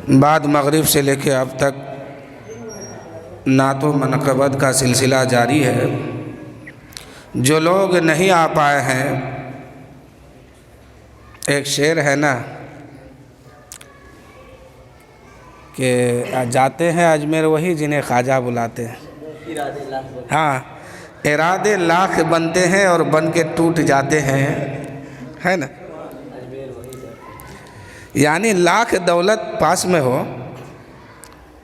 بعد مغرب سے لے کے اب تک نعت و منقبت کا سلسلہ جاری ہے۔ جو لوگ نہیں آ پائے ہیں، ایک شعر ہے نا کہ جاتے ہیں اجمیر وہی جنہیں خواجہ بلاتے ہیں۔ ہاں، ارادے لاکھ بنتے ہیں اور بن کے ٹوٹ جاتے ہیں، ہے نا؟ یعنی لاکھ دولت پاس میں ہو،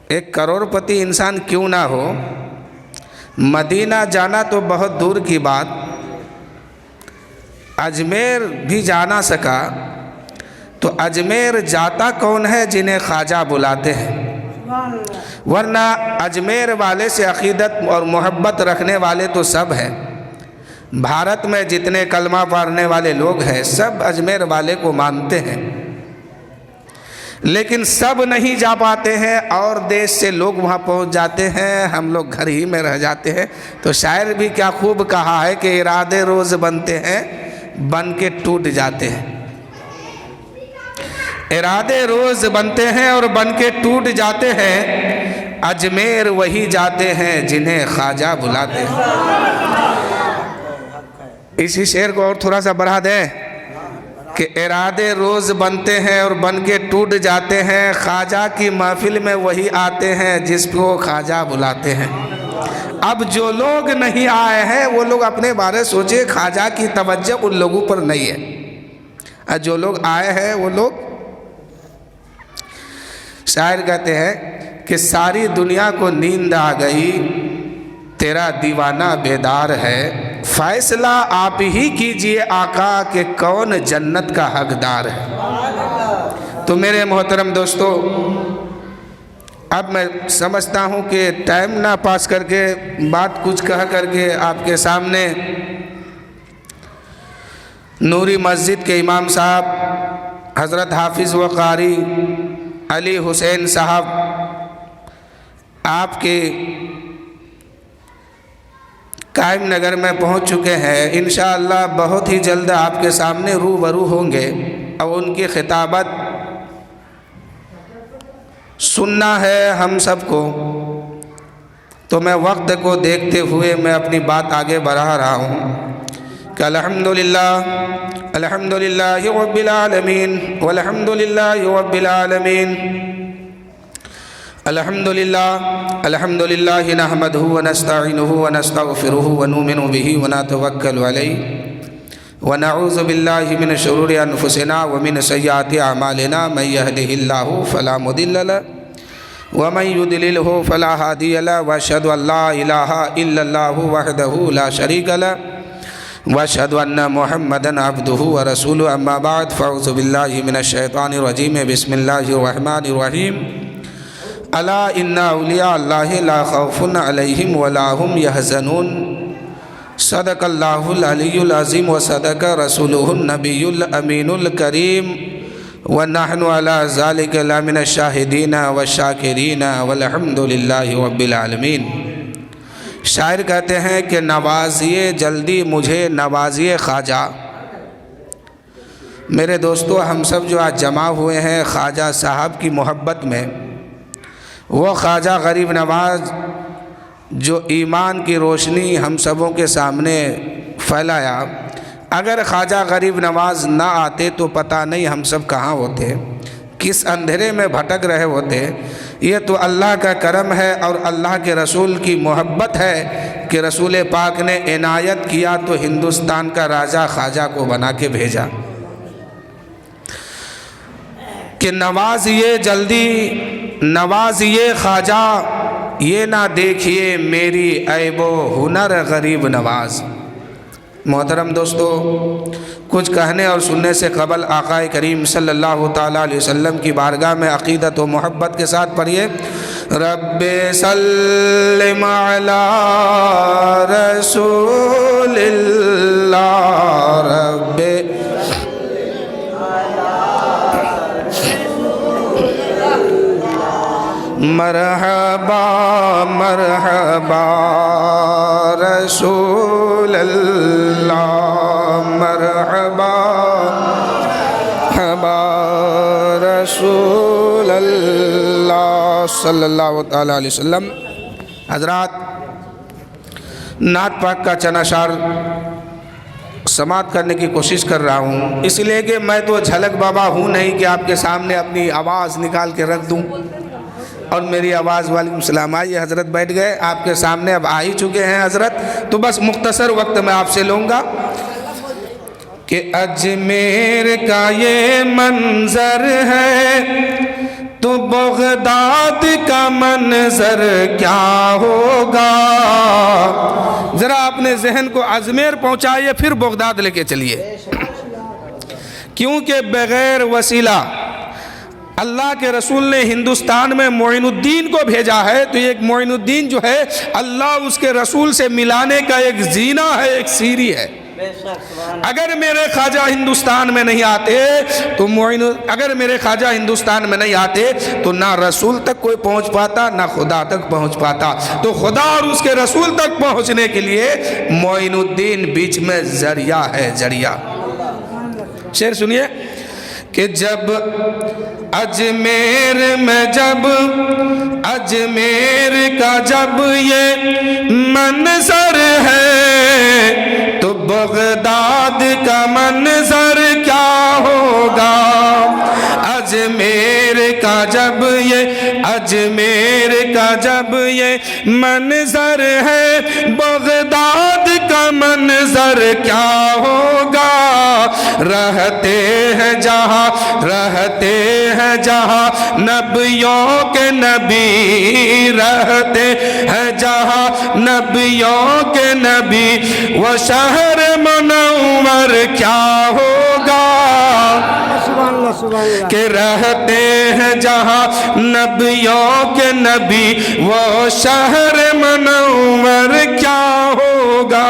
ایک کروڑ پتی انسان کیوں نہ ہو، مدینہ جانا تو بہت دور کی بات، اجمیر بھی جا نہ سکا تو اجمیر جاتا کون ہے جنہیں خواجہ بلاتے ہیں؟ ورنہ اجمیر والے سے عقیدت اور محبت رکھنے والے تو سب ہیں۔ بھارت میں جتنے کلمہ پڑھنے والے لوگ ہیں سب اجمیر والے کو مانتے ہیں، لیکن سب نہیں جا پاتے ہیں اور دیش سے لوگ وہاں پہنچ جاتے ہیں، ہم لوگ گھر ہی میں رہ جاتے ہیں۔ تو شاعر بھی کیا خوب کہا ہے کہ ارادے روز بنتے ہیں، بن کے ٹوٹ جاتے ہیں۔ ارادے روز بنتے ہیں اور بن کے ٹوٹ جاتے ہیں، اجمیر وہی جاتے ہیں جنہیں خواجہ بلاتے ہیں۔ اسی شعر کو اور تھوڑا سا بڑھا دیں کہ ارادے روز بنتے ہیں اور بن کے ٹوٹ جاتے ہیں، خواجہ کی محفل میں وہی آتے ہیں جس کو خواجہ بلاتے ہیں۔ اب جو لوگ نہیں آئے ہیں وہ لوگ اپنے بارے سوچے، خواجہ کی توجہ ان لوگوں پر نہیں ہے، جو لوگ آئے ہیں وہ لوگ۔ شاعر کہتے ہیں کہ ساری دنیا کو نیند آ گئی، تیرا دیوانہ بیدار ہے، فیصلہ آپ ہی کیجئے آقا کہ کون جنت کا حقدار ہے۔ تو میرے محترم دوستو، اب میں سمجھتا ہوں کہ ٹائم نہ پاس کر کے بات کچھ کہہ کر کے آپ کے سامنے نوری مسجد کے امام صاحب حضرت حافظ و قاری علی حسین صاحب آپ کے قائم نگر میں پہنچ چکے ہیں۔ انشاءاللہ بہت ہی جلد آپ کے سامنے روبرو ہوں گے اور ان کی خطابت سننا ہے ہم سب کو۔ تو میں وقت کو دیکھتے ہوئے میں اپنی بات آگے بڑھا رہا ہوں کہ الحمدللہ رب العالمین والحمدللہ رب العالمین الحمدللہ نحمدہ ونستعینہ ونستغفرہ ونؤمن بہ ونتوکل علیہ ونعوذ باللہ من شرور انفسنا ومن سیئات اعمالنا من یہدہ اللہ فلا مضل لہ ومن یضللہ فلا ہادی لہ واشہد ان لا الہ الا اللہ وحدہ لا شریک لہ واشہد ان محمدا عبدہ ورسولہ اما بعد فاعوذ باللہ من الشیطان الرجیم بسم اللہ الرحمن الرحیم الا ان اولیاء اللہ لا خوف علیہم ولا هم یحزنون صدق اللہ العلی العظیم وصدق رسولہ النبی الامین الکریم ونحن علی ذلک لمن الشاہدین والشاکرین والحمد للہ رب العالمین۔ شاعر کہتے ہیں کہ نوازیے جلدی مجھے نوازیے خواجہ۔ میرے دوستو، ہم سب جو آج جمع ہوئے ہیں خواجہ صاحب کی محبت میں، وہ خواجہ غریب نواز جو ایمان کی روشنی ہم سبوں کے سامنے پھیلایا، اگر خواجہ غریب نواز نہ آتے تو پتہ نہیں ہم سب کہاں ہوتے، کس اندھیرے میں بھٹک رہے ہوتے۔ یہ تو اللہ کا کرم ہے اور اللہ کے رسول کی محبت ہے کہ رسول پاک نے عنایت کیا تو ہندوستان کا راجہ خواجہ کو بنا کے بھیجا کہ نوازیے جلدی نوازیے خواجہ، یہ نہ دیکھیے میری عیب و ہنر غریب نواز۔ محترم دوستو، کچھ کہنے اور سننے سے قبل آقا کریم صلی اللہ تعالیٰ علیہ وسلم کی بارگاہ میں عقیدت و محبت کے ساتھ پڑھیے رب سلم علی رسول اللہ، رب مرحبا مرحبا رسول اللہ، مرحبا مرحبا رسول رسول اللہ صلی اللہ تعالیٰ علیہ وسلم۔ حضرات، نعت پاک کا چند اشعار سماعت کرنے کی کوشش کر رہا ہوں، اس لیے کہ میں تو جھلک بابا ہوں نہیں کہ آپ کے سامنے اپنی آواز نکال کے رکھ دوں، اور میری آواز وعلیکم السلام۔ آئیے حضرت بیٹھ گئے، آپ کے سامنے اب آ ہی چکے ہیں حضرت، تو بس مختصر وقت میں آپ سے لوں گا کہ اجمیر کا یہ منظر ہے تو بغداد کا منظر کیا ہوگا۔ ذرا اپنے ذہن کو اجمیر پہنچائیے، پھر بغداد لے کے چلیے، کیونکہ بغیر وسیلہ اللہ کے رسول نے ہندوستان میں معین الدین کو بھیجا ہے، تو ایک معین الدین جو ہے اللہ اس کے رسول سے ملانے کا ایک زینہ ہے، ایک سیری ہے۔ اگر میرے خواجہ ہندوستان میں نہیں آتے تو اگر میرے خواجہ ہندوستان میں نہیں آتے تو نہ رسول تک کوئی پہنچ پاتا، نہ خدا تک پہنچ پاتا۔ تو خدا اور اس کے رسول تک پہنچنے کے لیے معین الدین بیچ میں ذریعہ ہے، ذریعہ۔ شعر سنیے کہ جب اجمیر میں اجمیر کا جب یہ منظر ہے تو بغداد کا منظر کیا ہوگا۔ اجمیر کا جب یہ منظر ہے بغداد کا منظر کیا ہوگا۔ رہتے ہیں جہاں نبیوں کے نبی، رہتے ہیں جہاں نبیوں کے نبی، وہ شہر منور کیا ہوگا۔ کہ رہتے ہیں جہاں نبیوں کے نبی، وہ شہر منور کیا ہوگا۔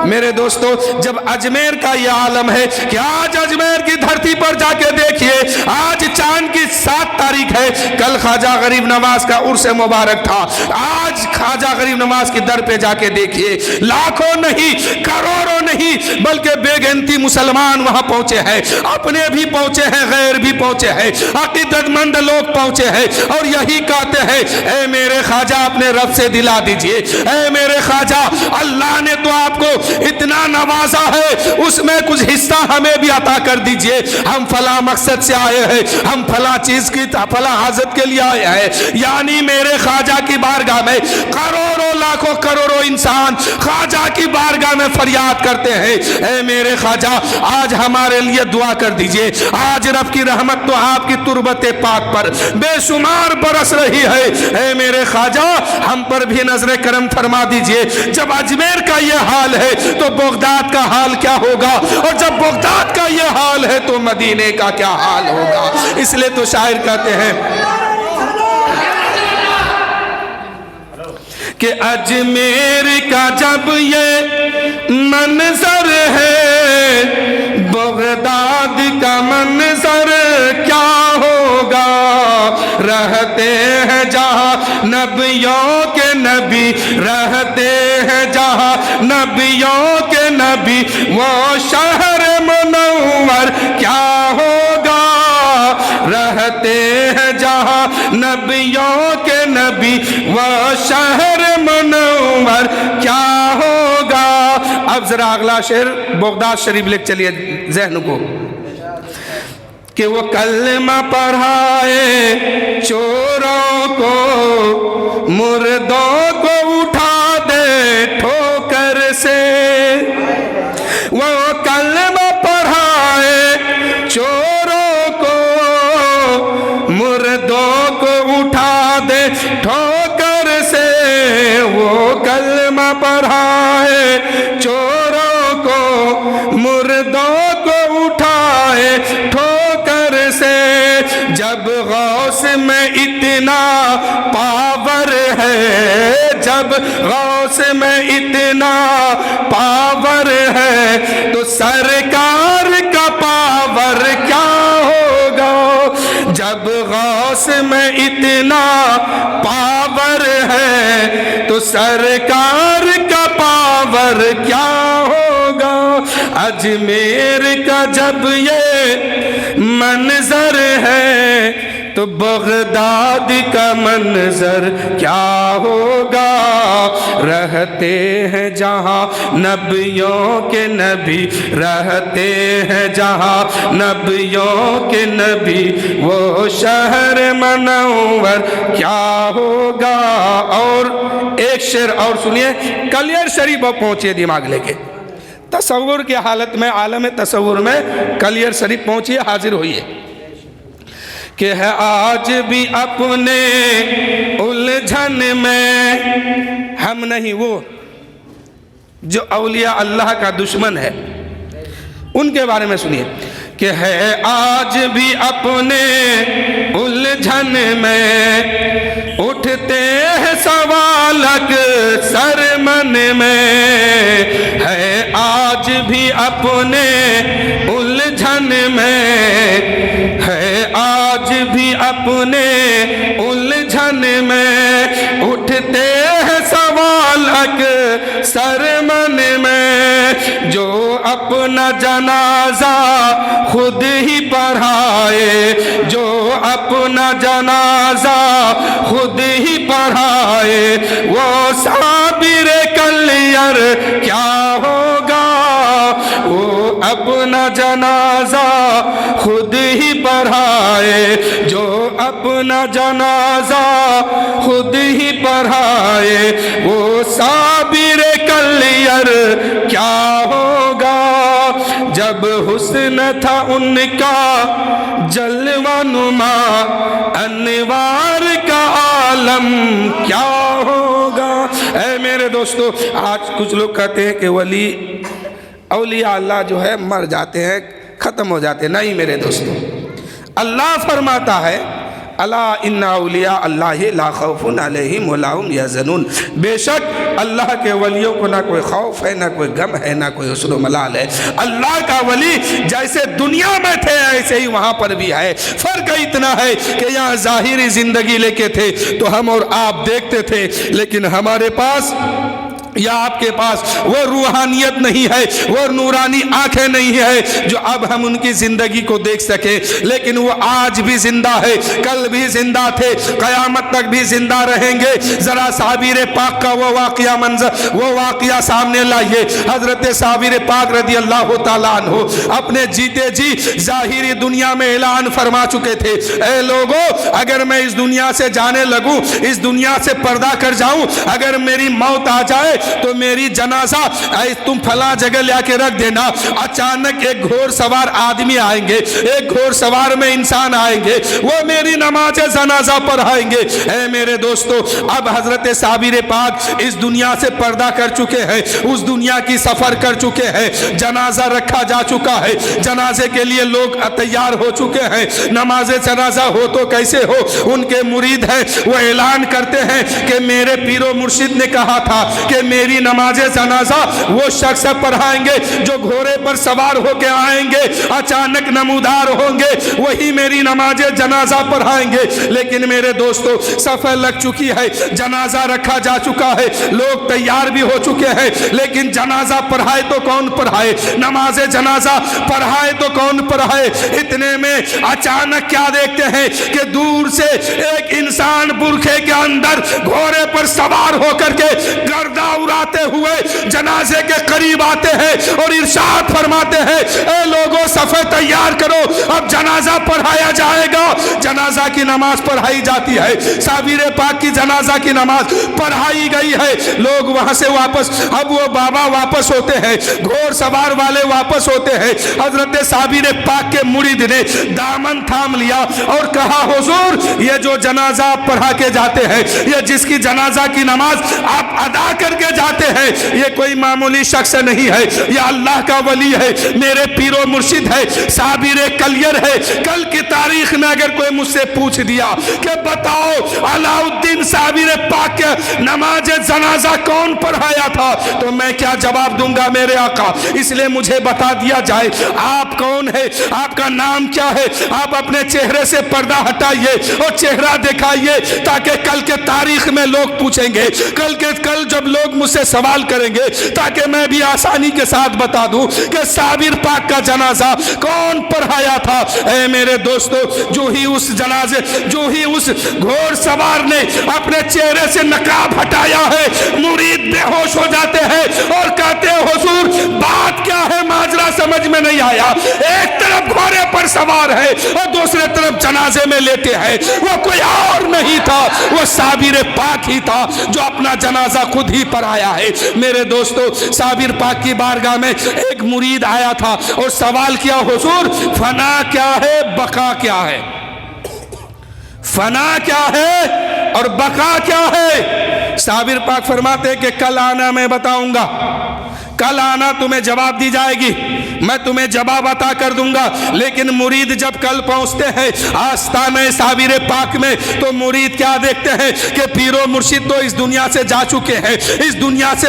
میرے دوستو، جب اجمیر کا یہ عالم ہے کہ آج اجمیر کی دھرتی پر جا کے دیکھیے، آج چاند کی 7 تاریخ ہے، کل خواجہ غریب نواز کا عرس مبارک تھا، آج خواجہ غریب نواز کی در پہ جا کے دیکھیے، لاکھوں نہیں، کروڑوں نہیں، بلکہ بے گنتی مسلمان وہاں پہنچے ہیں، اپنے بھی پہنچے ہیں، غیر بھی پہنچے ہیں، عقیدت مند لوگ پہنچے ہیں، اور یہی کہتے ہیں اے میرے خواجہ اپنے رب سے دلا دیجئے، اے میرے خواجہ اللہ نے تو آپ کو اتنا نوازا ہے، اس میں کچھ حصہ ہمیں بھی عطا کر دیجئے، ہم فلاں مقصد سے آئے ہیں، ہم فلاں چیز کی فلاں حاجت کے لیے آئے ہیں۔ یعنی میرے خواجہ کی بارگاہ میں کروڑوں لاکھوں کروڑوں انسان خواجہ کی بارگاہ میں فریاد کرتے ہیں اے میرے خواجہ آج ہمارے لیے دعا کر دیجئے۔ آج رب کی رحمت تو آپ کی تربت پاک پر بے شمار برس رہی ہے، اے میرے خواجہ ہم پر بھی نظر کرم فرما دیجئے۔ جب اجمیر کا یہ حال ہے تو بغداد کا حال کیا ہوگا، اور جب بغداد کا یہ حال ہے تو مدینے کا کیا حال ہوگا۔ اس لیے تو شاعر کہتے ہیں کہ اجمیر کا جب یہ منظر ہے بغداد کا منظر کیا ہوگا۔ رہتے ہیں جہاں نبیوں کے نبی، رہتے ہیں جہاں نبیوں کے نبی، وہ شہر منور کیا ہوگا۔ رہتے ہیں جہاں نبیوں کے نبی، وہ شہر منور کیا ہوگا۔ اب ذرا اگلا شعر بغداد شریف لے چلیے ذہن کو کہ وہ کلمہ پڑھائے چوروں کو، مردوں کو اٹھا دے ٹھوکر سے۔ وہ کلمہ پڑھائے چوروں کو، مردوں کو اٹھا دے ٹھوکر سے۔ وہ کلمہ پڑھائے چوروں کو، مردوں کو اٹھائے ٹھوکر سے۔ جب غوث میں اتنا پاور ہے، جب غوث میں اتنا پاور ہے تو سرکار کا پاور کیا ہوگا۔ جب غوث میں اتنا پاور ہے تو سرکار کا پاور کیا ہوگا۔ اجمیر کا جب یہ منظر ہے تو بغداد کا منظر کیا ہوگا؟ رہتے ہیں جہاں نبیوں کے نبی، رہتے ہیں جہاں نبیوں کے نبی، وہ شہر منور کیا ہوگا؟ اور ایک شعر اور سنیے، کلیر شریف پہنچے دماغ لے کے، تصور کی حالت میں، عالم تصور میں کلیر شریف پہنچیے، حاضر ہوئیے کہ ہے آج بھی اپنے الجھن میں ہم نہیں، وہ جو اولیاء اللہ کا دشمن ہے ان کے بارے میں سنیے کہ ہے آج بھی اپنے الجھن میں، اٹھتے ہیں سوال اکثر من میں، ہے آج بھی اپنے الجھن میں، ہے آج بھی اپنے الجھن میں، اٹھتے ہیں سوال اکثر من میں، جو اپنا جنازہ خود ہی پڑھائے، جو اپنا جنازہ خود ہی پڑھائے، وہ صابر کلیر کیا ہوگا؟ وہ اپنا جنازہ خود ہی پڑھائے، جو اپنا جنازہ خود ہی پڑھائے، وہ صابر کلیر کیا ہوگا؟ جب حسن تھا ان کا جلوہ نما، انوار کا عالم کیا ہوگا؟ اے میرے دوستو، آج کچھ لوگ کہتے ہیں کہ ولی اولیاء اللہ جو ہے مر جاتے ہیں، ختم ہو جاتے ہیں۔ نہیں میرے دوستو، اللہ فرماتا ہے الا ان اولیاء اللہ لا خوف علیہم ولا هم یحزنون، بے شک اللہ کے ولیوں کو نہ کوئی خوف ہے، نہ کوئی غم ہے، نہ کوئی حزن و ملال ہے۔ اللہ کا ولی جیسے دنیا میں تھے ایسے ہی وہاں پر بھی ہے، فرق اتنا ہے کہ یہاں ظاہری زندگی لے کے تھے تو ہم اور آپ دیکھتے تھے، لیکن ہمارے پاس یا آپ کے پاس وہ روحانیت نہیں ہے، وہ نورانی آنکھیں نہیں ہے جو اب ہم ان کی زندگی کو دیکھ سکیں، لیکن وہ آج بھی زندہ ہے، کل بھی زندہ تھے، قیامت تک بھی زندہ رہیں گے۔ ذرا صابر پاک کا وہ واقعہ منظر، وہ واقعہ سامنے لائیے۔ حضرت صابر پاک رضی اللہ تعالیٰ عنہ اپنے جیتے جی ظاہری دنیا میں اعلان فرما چکے تھے، اے لوگو اگر میں اس دنیا سے جانے لگوں، اس دنیا سے پردہ کر جاؤں، اگر میری موت آ جائے تو میری جنازہ تم فلاں جگہ لے کے رکھ دینا۔ اچانک ایک گھوڑ سوار آدمی آئیں گے، ایک گھوڑ سوار میں انسان آئیں گے، وہ میری نماز جنازہ پڑھائیں گے۔ اے میرے دوستو، اب حضرت صابر پاک اس دنیا سے پردہ کر چکے ہیں، اس دنیا کی سفر کر چکے ہیں، جنازہ رکھا جا چکا ہے، جنازے کے لیے لوگ تیار ہو چکے ہیں۔ نماز جنازہ ہو تو کیسے ہو، ان کے مرید ہیں، وہ اعلان کرتے ہیں کہ میرے پیر و مرشد نے کہا تھا کہ میری نماز جنازہ وہ شخص پڑھائیں گے جو گھوڑے پر سوار ہو کے آئیں گے، اچانک نمودار ہوں گے، وہی میری نماز جنازہ پڑھائیں گے۔ لیکن میرے دوستو صفحہ لگ چکی ہے، جنازہ رکھا جا چکا ہے، لوگ تیار بھی ہو چکے ہیں، لیکن جنازہ پڑھائے تو کون پڑھائے، نماز جنازہ پڑھائے تو کون پڑھائے۔ اتنے میں اچانک کیا دیکھتے ہیں کہ دور سے ایک انسان برقعے کے اندر گھوڑے پر سوار ہو کر کے گردہ اڑاتے ہوئے جنازے کے قریب آتے ہیں اور ارشاد فرماتے ہیں، اے لوگوں صفحہ تیار کرو، اب جنازہ پڑھایا جائے گا۔ جنازہ کی نماز پڑھائی جاتی ہے، صابر پاک کی جنازہ کی نماز پڑھائی گئی ہے، لوگ وہاں سے واپس، اب وہ بابا واپس ہوتے ہیں، گھوڑ سوار والے واپس ہوتے ہیں۔ حضرت صابر پاک کے مرید نے دامن تھام لیا اور کہا، حضور یہ جو جنازہ پڑھا کے جاتے ہیں، یہ جس کی جنازہ کی نماز آپ ادا کر کے جاتے ہیں، یہ کوئی معمولی شخص نہیں ہے، یہ اللہ کا ولی ہے، میرے پیر و مرشد ہے، صابر کلیر ہے۔ کل کی تاریخ میں اگر کوئی مجھ سے پوچھ دیا کہ بتاؤ علاء الدین صابر پاک کے نماز جنازہ کون پڑھایا تھا، تو میں کیا جواب دوں گا میرے آقا؟ اس لیے مجھے بتا دیا جائے آپ کون ہے، آپ کا نام کیا ہے، آپ اپنے چہرے سے پردہ ہٹائیے اور چہرہ دکھائیے تاکہ کل کے تاریخ میں لوگ پوچھیں گے، کل جب لوگ مجھ سے سوال کریں گے تاکہ میں بھی آسانی کے ساتھ بتا دوں کہ صابر پاک کا جنازہ کون پڑھایا تھا۔ اے میرے دوستو، جو ہی اس گھوڑ سوار نے اپنے چہرے سے نقاب ہٹایا ہے، مرید بے ہوش ہو جاتے ہیں اور کہتے ہیں حضور بات کیا ہے، ماجرا سمجھ میں نہیں آیا۔ ایک طرف گھوڑے پر سوار ہے اور دوسرے طرف جنازے میں لیٹے ہیں، وہ کوئی اور نہیں تھا، وہ صابر پاک ہی تھا جو اپنا جنازہ خود ہی پڑھایا ہے۔ میرے دوستو، صابر پاک کی بارگاہ میں ایک مرید آیا تھا اور سوال کیا، حضور فنا کیا ہے، بقا کیا ہے؟ فنا کیا ہے اور بقا کیا ہے؟ صابر پاک فرماتے ہیں کہ کل آنا میں بتاؤں گا، کل آنا تمہیں جواب دی جائے گی، میں تمہیں جواب عطا کر دوں گا۔ لیکن مرید جب کل پہنچتے ہیں آستانہ صابر پاک میں تو مرید کیا دیکھتے ہیں کہ پیر و مرشد تو اس دنیا سے جا چکے ہیں، اس دنیا سے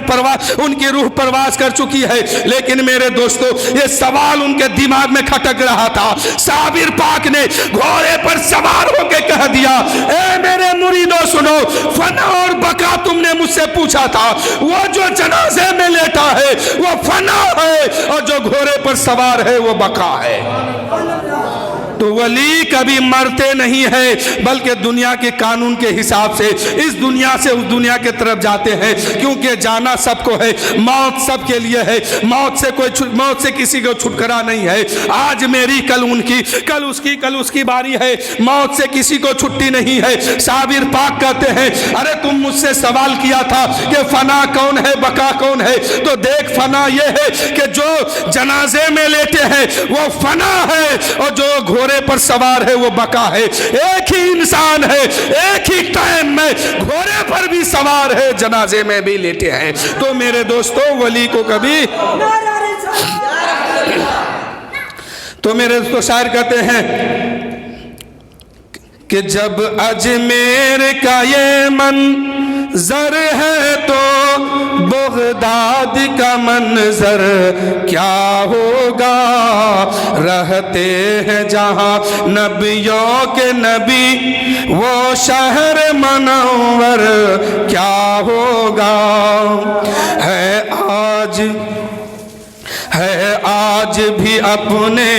ان کی روح پرواز کر چکی ہے۔ لیکن میرے دوستو، یہ سوال ان کے دماغ میں کھٹک رہا تھا۔ صابر پاک نے گھوڑے پر سوار ہو کے کہہ دیا، اے میرے مریدوں سنو، فنا اور بقا تم نے مجھ سے پوچھا تھا، وہ جو جنازے میں لیٹا ہے وہ فنا ہے اور جو گھوڑے پر سوار ہے وہ بقا ہے۔ تو ولی کبھی مرتے نہیں ہیں بلکہ دنیا کے قانون کے حساب سے اس دنیا سے اس دنیا کے طرف جاتے ہیں، کیونکہ جانا سب کو ہے، موت سب کے لیے ہے، موت سے کسی کو چھٹکارا نہیں ہے۔ آج میری، کل ان کی، کل اس کی باری ہے، موت سے کسی کو چھٹی نہیں ہے۔ صابر پاک کہتے ہیں، ارے تم مجھ سے سوال کیا تھا کہ فنا کون ہے، بقا کون ہے، تو دیکھ فنا یہ ہے کہ جو جنازے میں لیتے ہیں وہ فنا ہے اور جو گھوڑے پر سوار ہے وہ بقا ہے۔ ایک ہی انسان ہے، ایک ہی ٹائم میں گھوڑے پر بھی سوار ہے، جنازے میں بھی لیٹے ہیں۔ تو میرے دوستو، ولی کو کبھی تو میرے دوستو شاعر کہتے ہیں کہ جب اجمیر کا یہ منظر ہے تو بغداد کا منظر کیا ہوگا، رہتے ہیں جہاں نبیوں کے نبی وہ شہر منور کیا ہوگا۔ ہے آج بھی اپنے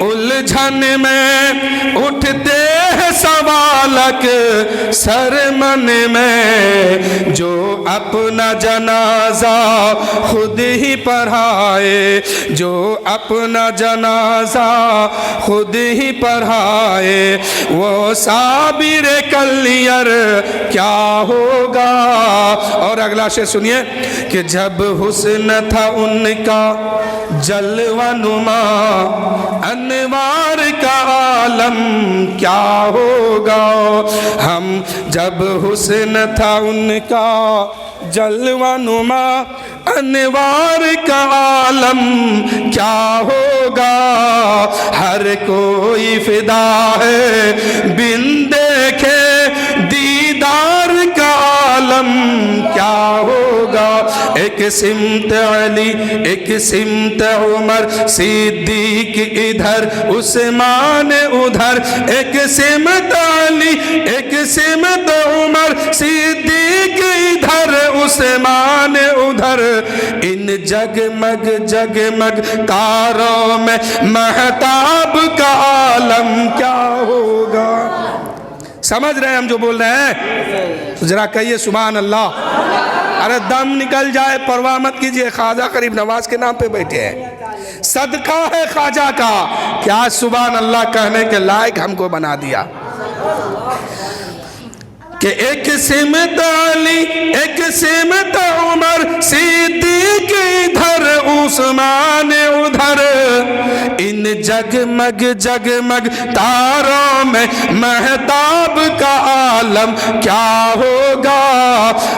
الجھن میں اٹھتے ہیں سوالک سر من میں، جو اپنا جنازہ خود ہی پڑھائے، جو اپنا جنازہ خود ہی پڑھائے وہ صابر کلیر کیا ہوگا۔ اور اگلا شعر سنیے کہ جب حسن تھا ان کا جلوہ نما انوار کا عالم کیا ہوگا، ہم جب حسن تھا ان کا جلوہ نما انوار کا عالم کیا ہوگا، ہر کوئی فدا ہے بن دیکھے دیدار کا عالم کیا ہوگا۔ ایک سمت علی، ایک سمت عمر صدیق ادھر عثمان ادھر، ایک سمت علی، ایک سمت عمر صدیق ادھر عثمان ادھر، ان جگمگ جگمگ تاروں میں مہتاب کا عالم کیا ہوگا۔ سمجھ رہے ہیں ہم جو بول رہے ہیں؟ ذرا کہیے سبحان اللہ۔ ارے دم نکل جائے پرواہ مت کیجئے، خواجہ غریب نواز کے نام پہ بیٹھے ہیں، صدقہ ہے خواجہ کا، کیا سبحان اللہ کہنے کے لائق ہم کو بنا دیا کہ ایک سمت علی، ایک سمت عمر صدیق ادھر عثمان ادھر، ان جگمگ جگمگ تاروں میں مہتاب کا عالم کیا ہوگا۔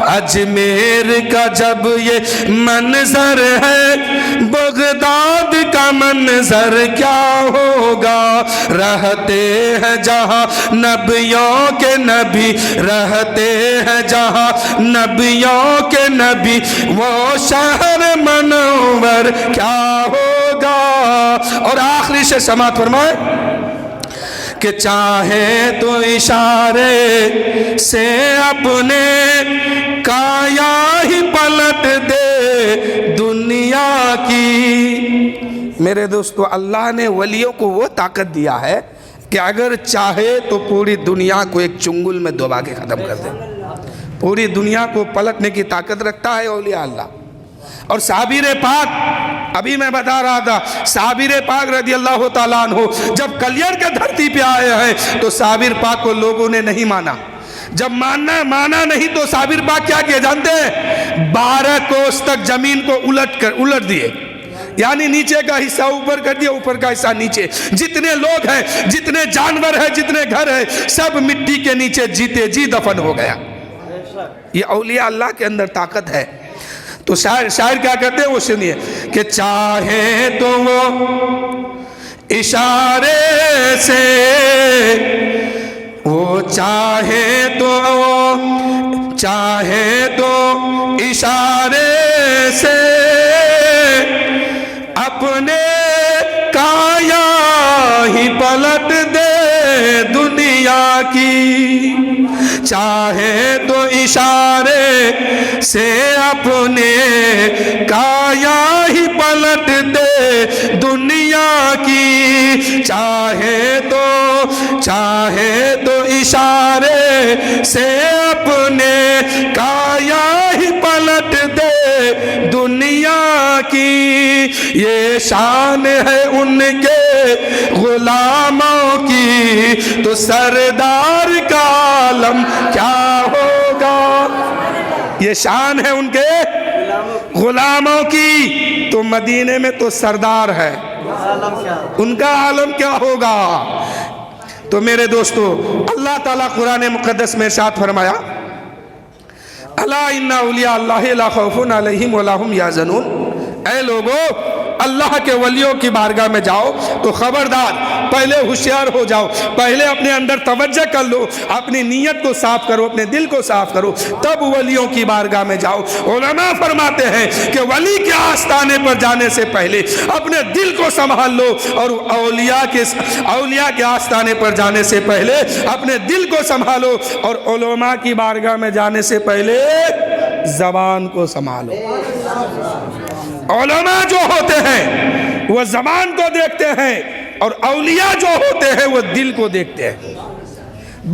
اجمیر کا جب یہ منظر ہے بغداد کا منظر کیا ہوگا، رہتے ہیں جہاں نبیوں کے نبی، رہتے ہیں جہاں نبیوں کے نبی وہ شہر منور کیا ہوگا۔ اور آخری سے سماعت فرمائے کہ چاہے تو اشارے سے اپنے کایا ہی پلٹ میرے دوستو اللہ نے ولیوں کو وہ طاقت دیا ہے کہ اگر چاہے تو پوری دنیا کو ایک چنگل میں دبا کے ختم کر دے. پوری دنیا کو پلٹنے کی طاقت رکھتا ہے اولیاء اللہ. اور صابر پاک، ابھی میں بتا رہا تھا، صابر پاک رضی اللہ تعالیٰ عنہ جب کلیئر کے دھرتی پہ آئے ہیں تو صابر پاک کو لوگوں نے نہیں مانا. جب مانا نہیں تو صابر پاک کیا کیا جانتے ہیں؟ 12 کوس تک زمین کو الٹ دیے، یعنی نیچے کا حصہ اوپر کر دیا، اوپر کا حصہ نیچے. جتنے لوگ ہیں، جتنے جانور ہیں، جتنے گھر ہیں، سب مٹی کے نیچے جیتے جی دفن ہو گیا. یہ اولیاء اللہ کے اندر طاقت ہے. تو شاعر کیا کہتے ہیں وہ سنیے کہ چاہے تو وہ اشارے سے، وہ چاہے تو اشارے سے اپنے کایا ہی پلٹ دے دنیا کی. چاہے تو اشارے سے اپنے کایا ہی پلٹ دے دنیا کی. چاہے تو اشارے سے اپنے کایا ہی پلٹ دے دنیا کی. یہ شان ہے ان کے غلاموں کی تو سردار کا عالم کیا ہوگا. یہ شان ہے ان کے غلاموں کی تو مدینے میں تو سردار ہے، ان کا عالم کیا ہوگا. تو میرے دوستو اللہ تعالیٰ قرآن مقدس میں ارشاد فرمایا الا ان اولیاء اللہ لا خوف علیہم ولا هم یحزنون. اے لوگو اللہ کے ولیوں کی بارگاہ میں جاؤ تو خبردار پہلے ہوشیار ہو جاؤ، پہلے اپنے اندر توجہ کر لو، اپنی نیت کو صاف کرو، اپنے دل کو صاف کرو، تب ولیوں کی بارگاہ میں جاؤ. علماء فرماتے ہیں کہ ولی کے آستانے پر جانے سے پہلے اپنے دل کو سنبھال لو، اور اولیاء کے آستانے پر جانے سے پہلے اپنے دل کو سنبھالو، اور علماء کی بارگاہ میں جانے سے پہلے زبان کو سنبھالو. علماء جو ہوتے ہیں وہ زبان کو دیکھتے ہیں، اور اولیاء جو ہوتے ہیں وہ دل کو دیکھتے ہیں.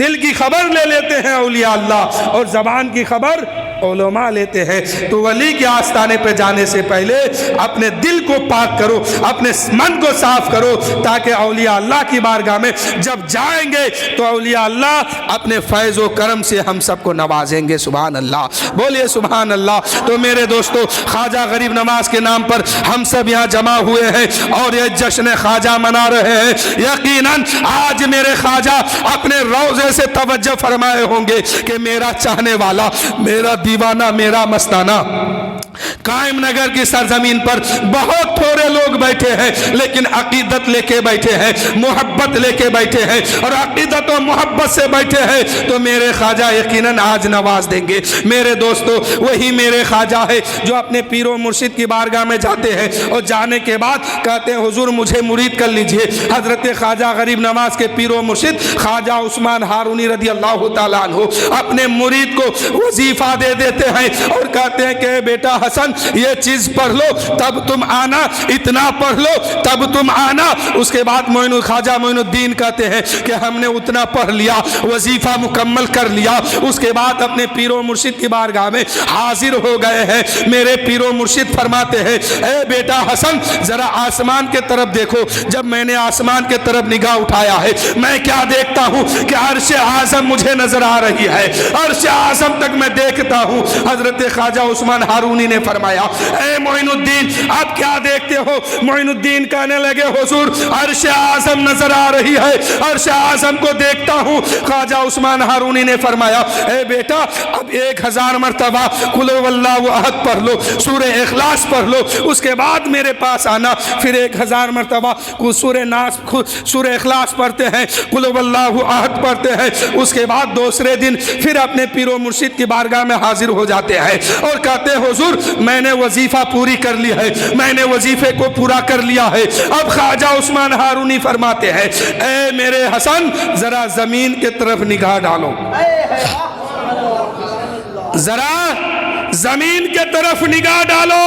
دل کی خبر لے لیتے ہیں اولیاء اللہ، اور زبان کی خبر علماء لیتے ہیں. تو ولی کے آستانے پہ جانے سے پہلے اپنے دل کو پاک کرو، اپنے من کو صاف کرو، تاکہ اولیاء اللہ کی بارگاہ میں جب جائیں گے تو اولیاء اللہ اپنے فیض و کرم سے ہم سب کو نوازیں گے. سبحان اللہ، بولیے سبحان اللہ. تو میرے دوستو خواجہ غریب نواز کے نام پر ہم سب یہاں جمع ہوئے ہیں اور یہ جشن خواجہ منا رہے ہیں. یقیناً آج میرے خواجہ اپنے روضے سے توجہ فرمائے ہوں گے کہ میرا چاہنے والا، میرا دیوانہ، میرا مستانہ قائم نگر کی سرزمین پر بہت تھوڑے لوگ بیٹھے ہیں، لیکن عقیدت لے کے بیٹھے ہیں، محبت لے کے بیٹھے ہیں، اور عقیدت و محبت سے بیٹھے ہیں. تو میرے خواجہ یقیناً آج نواز دیں گے. میرے دوستو وہی میرے خواجہ ہے جو اپنے پیر و مرشد کی بارگاہ میں جاتے ہیں اور جانے کے بعد کہتے ہیں حضور مجھے مرید کر لیجئے. حضرت خواجہ غریب نواز کے پیر و مرشد خواجہ عثمان ہارونی رضی اللہ تعالیٰ عنہ اپنے مرید کو وظیفہ دے دیتے ہیں اور کہتے ہیں کہ بیٹا حسن یہ چیز پڑھ لو تب تم آنا، اتنا پڑھ لو تب تم آنا. اس کے بعد خواجہ معین الدین کہتے ہیں کہ ہم نے اتنا پڑھ لیا، وظیفہ مکمل کر لیا. اس کے بعد اپنے پیر و مرشد کی بارگاہ میں حاضر ہو گئے ہیں. میرے پیر و مرشد فرماتے ہیں اے بیٹا حسن ذرا آسمان کے طرف دیکھو. جب میں نے آسمان کے طرف نگاہ اٹھایا ہے میں کیا دیکھتا ہوں کہ عرش اعظم مجھے نظر آ رہی ہے، عرش اعظم تک میں دیکھتا ہوں. حضرت خواجہ عثمان ہارونی نے فرمایا اے معین الدین آپ کیا دیکھتے ہو؟ معین الدین کہنے لگے حضور عرش اعظم نظر آ رہی ہے، عرش اعظم کو دیکھتا ہوں. خواجہ عثمان ہارونی نے فرمایا اے بیٹا اب 1000 مرتبہ قل هو اللہ احد پڑھ لو، سورہ اخلاص پڑھ لو، اس کے بعد میرے پاس آنا. پھر 1000 مرتبہ سورہ اخلاص پڑھتے ہیں، قل هو اللہ احد پڑھتے ہیں. اس کے بعد دوسرے دن پھر اپنے پیر و مرشد کی بارگاہ میں حاضر ہو جاتے ہیں اور کہتے ہیں حضور میں نے وظیفہ پوری کر لی ہے، میں نے وظیفے کو پورا کر لیا ہے. اب خواجہ عثمان ہارونی فرماتے ہیں اے میرے حسن ذرا زمین کے طرف نگاہ ڈالو، ذرا زمین کے طرف نگاہ ڈالو.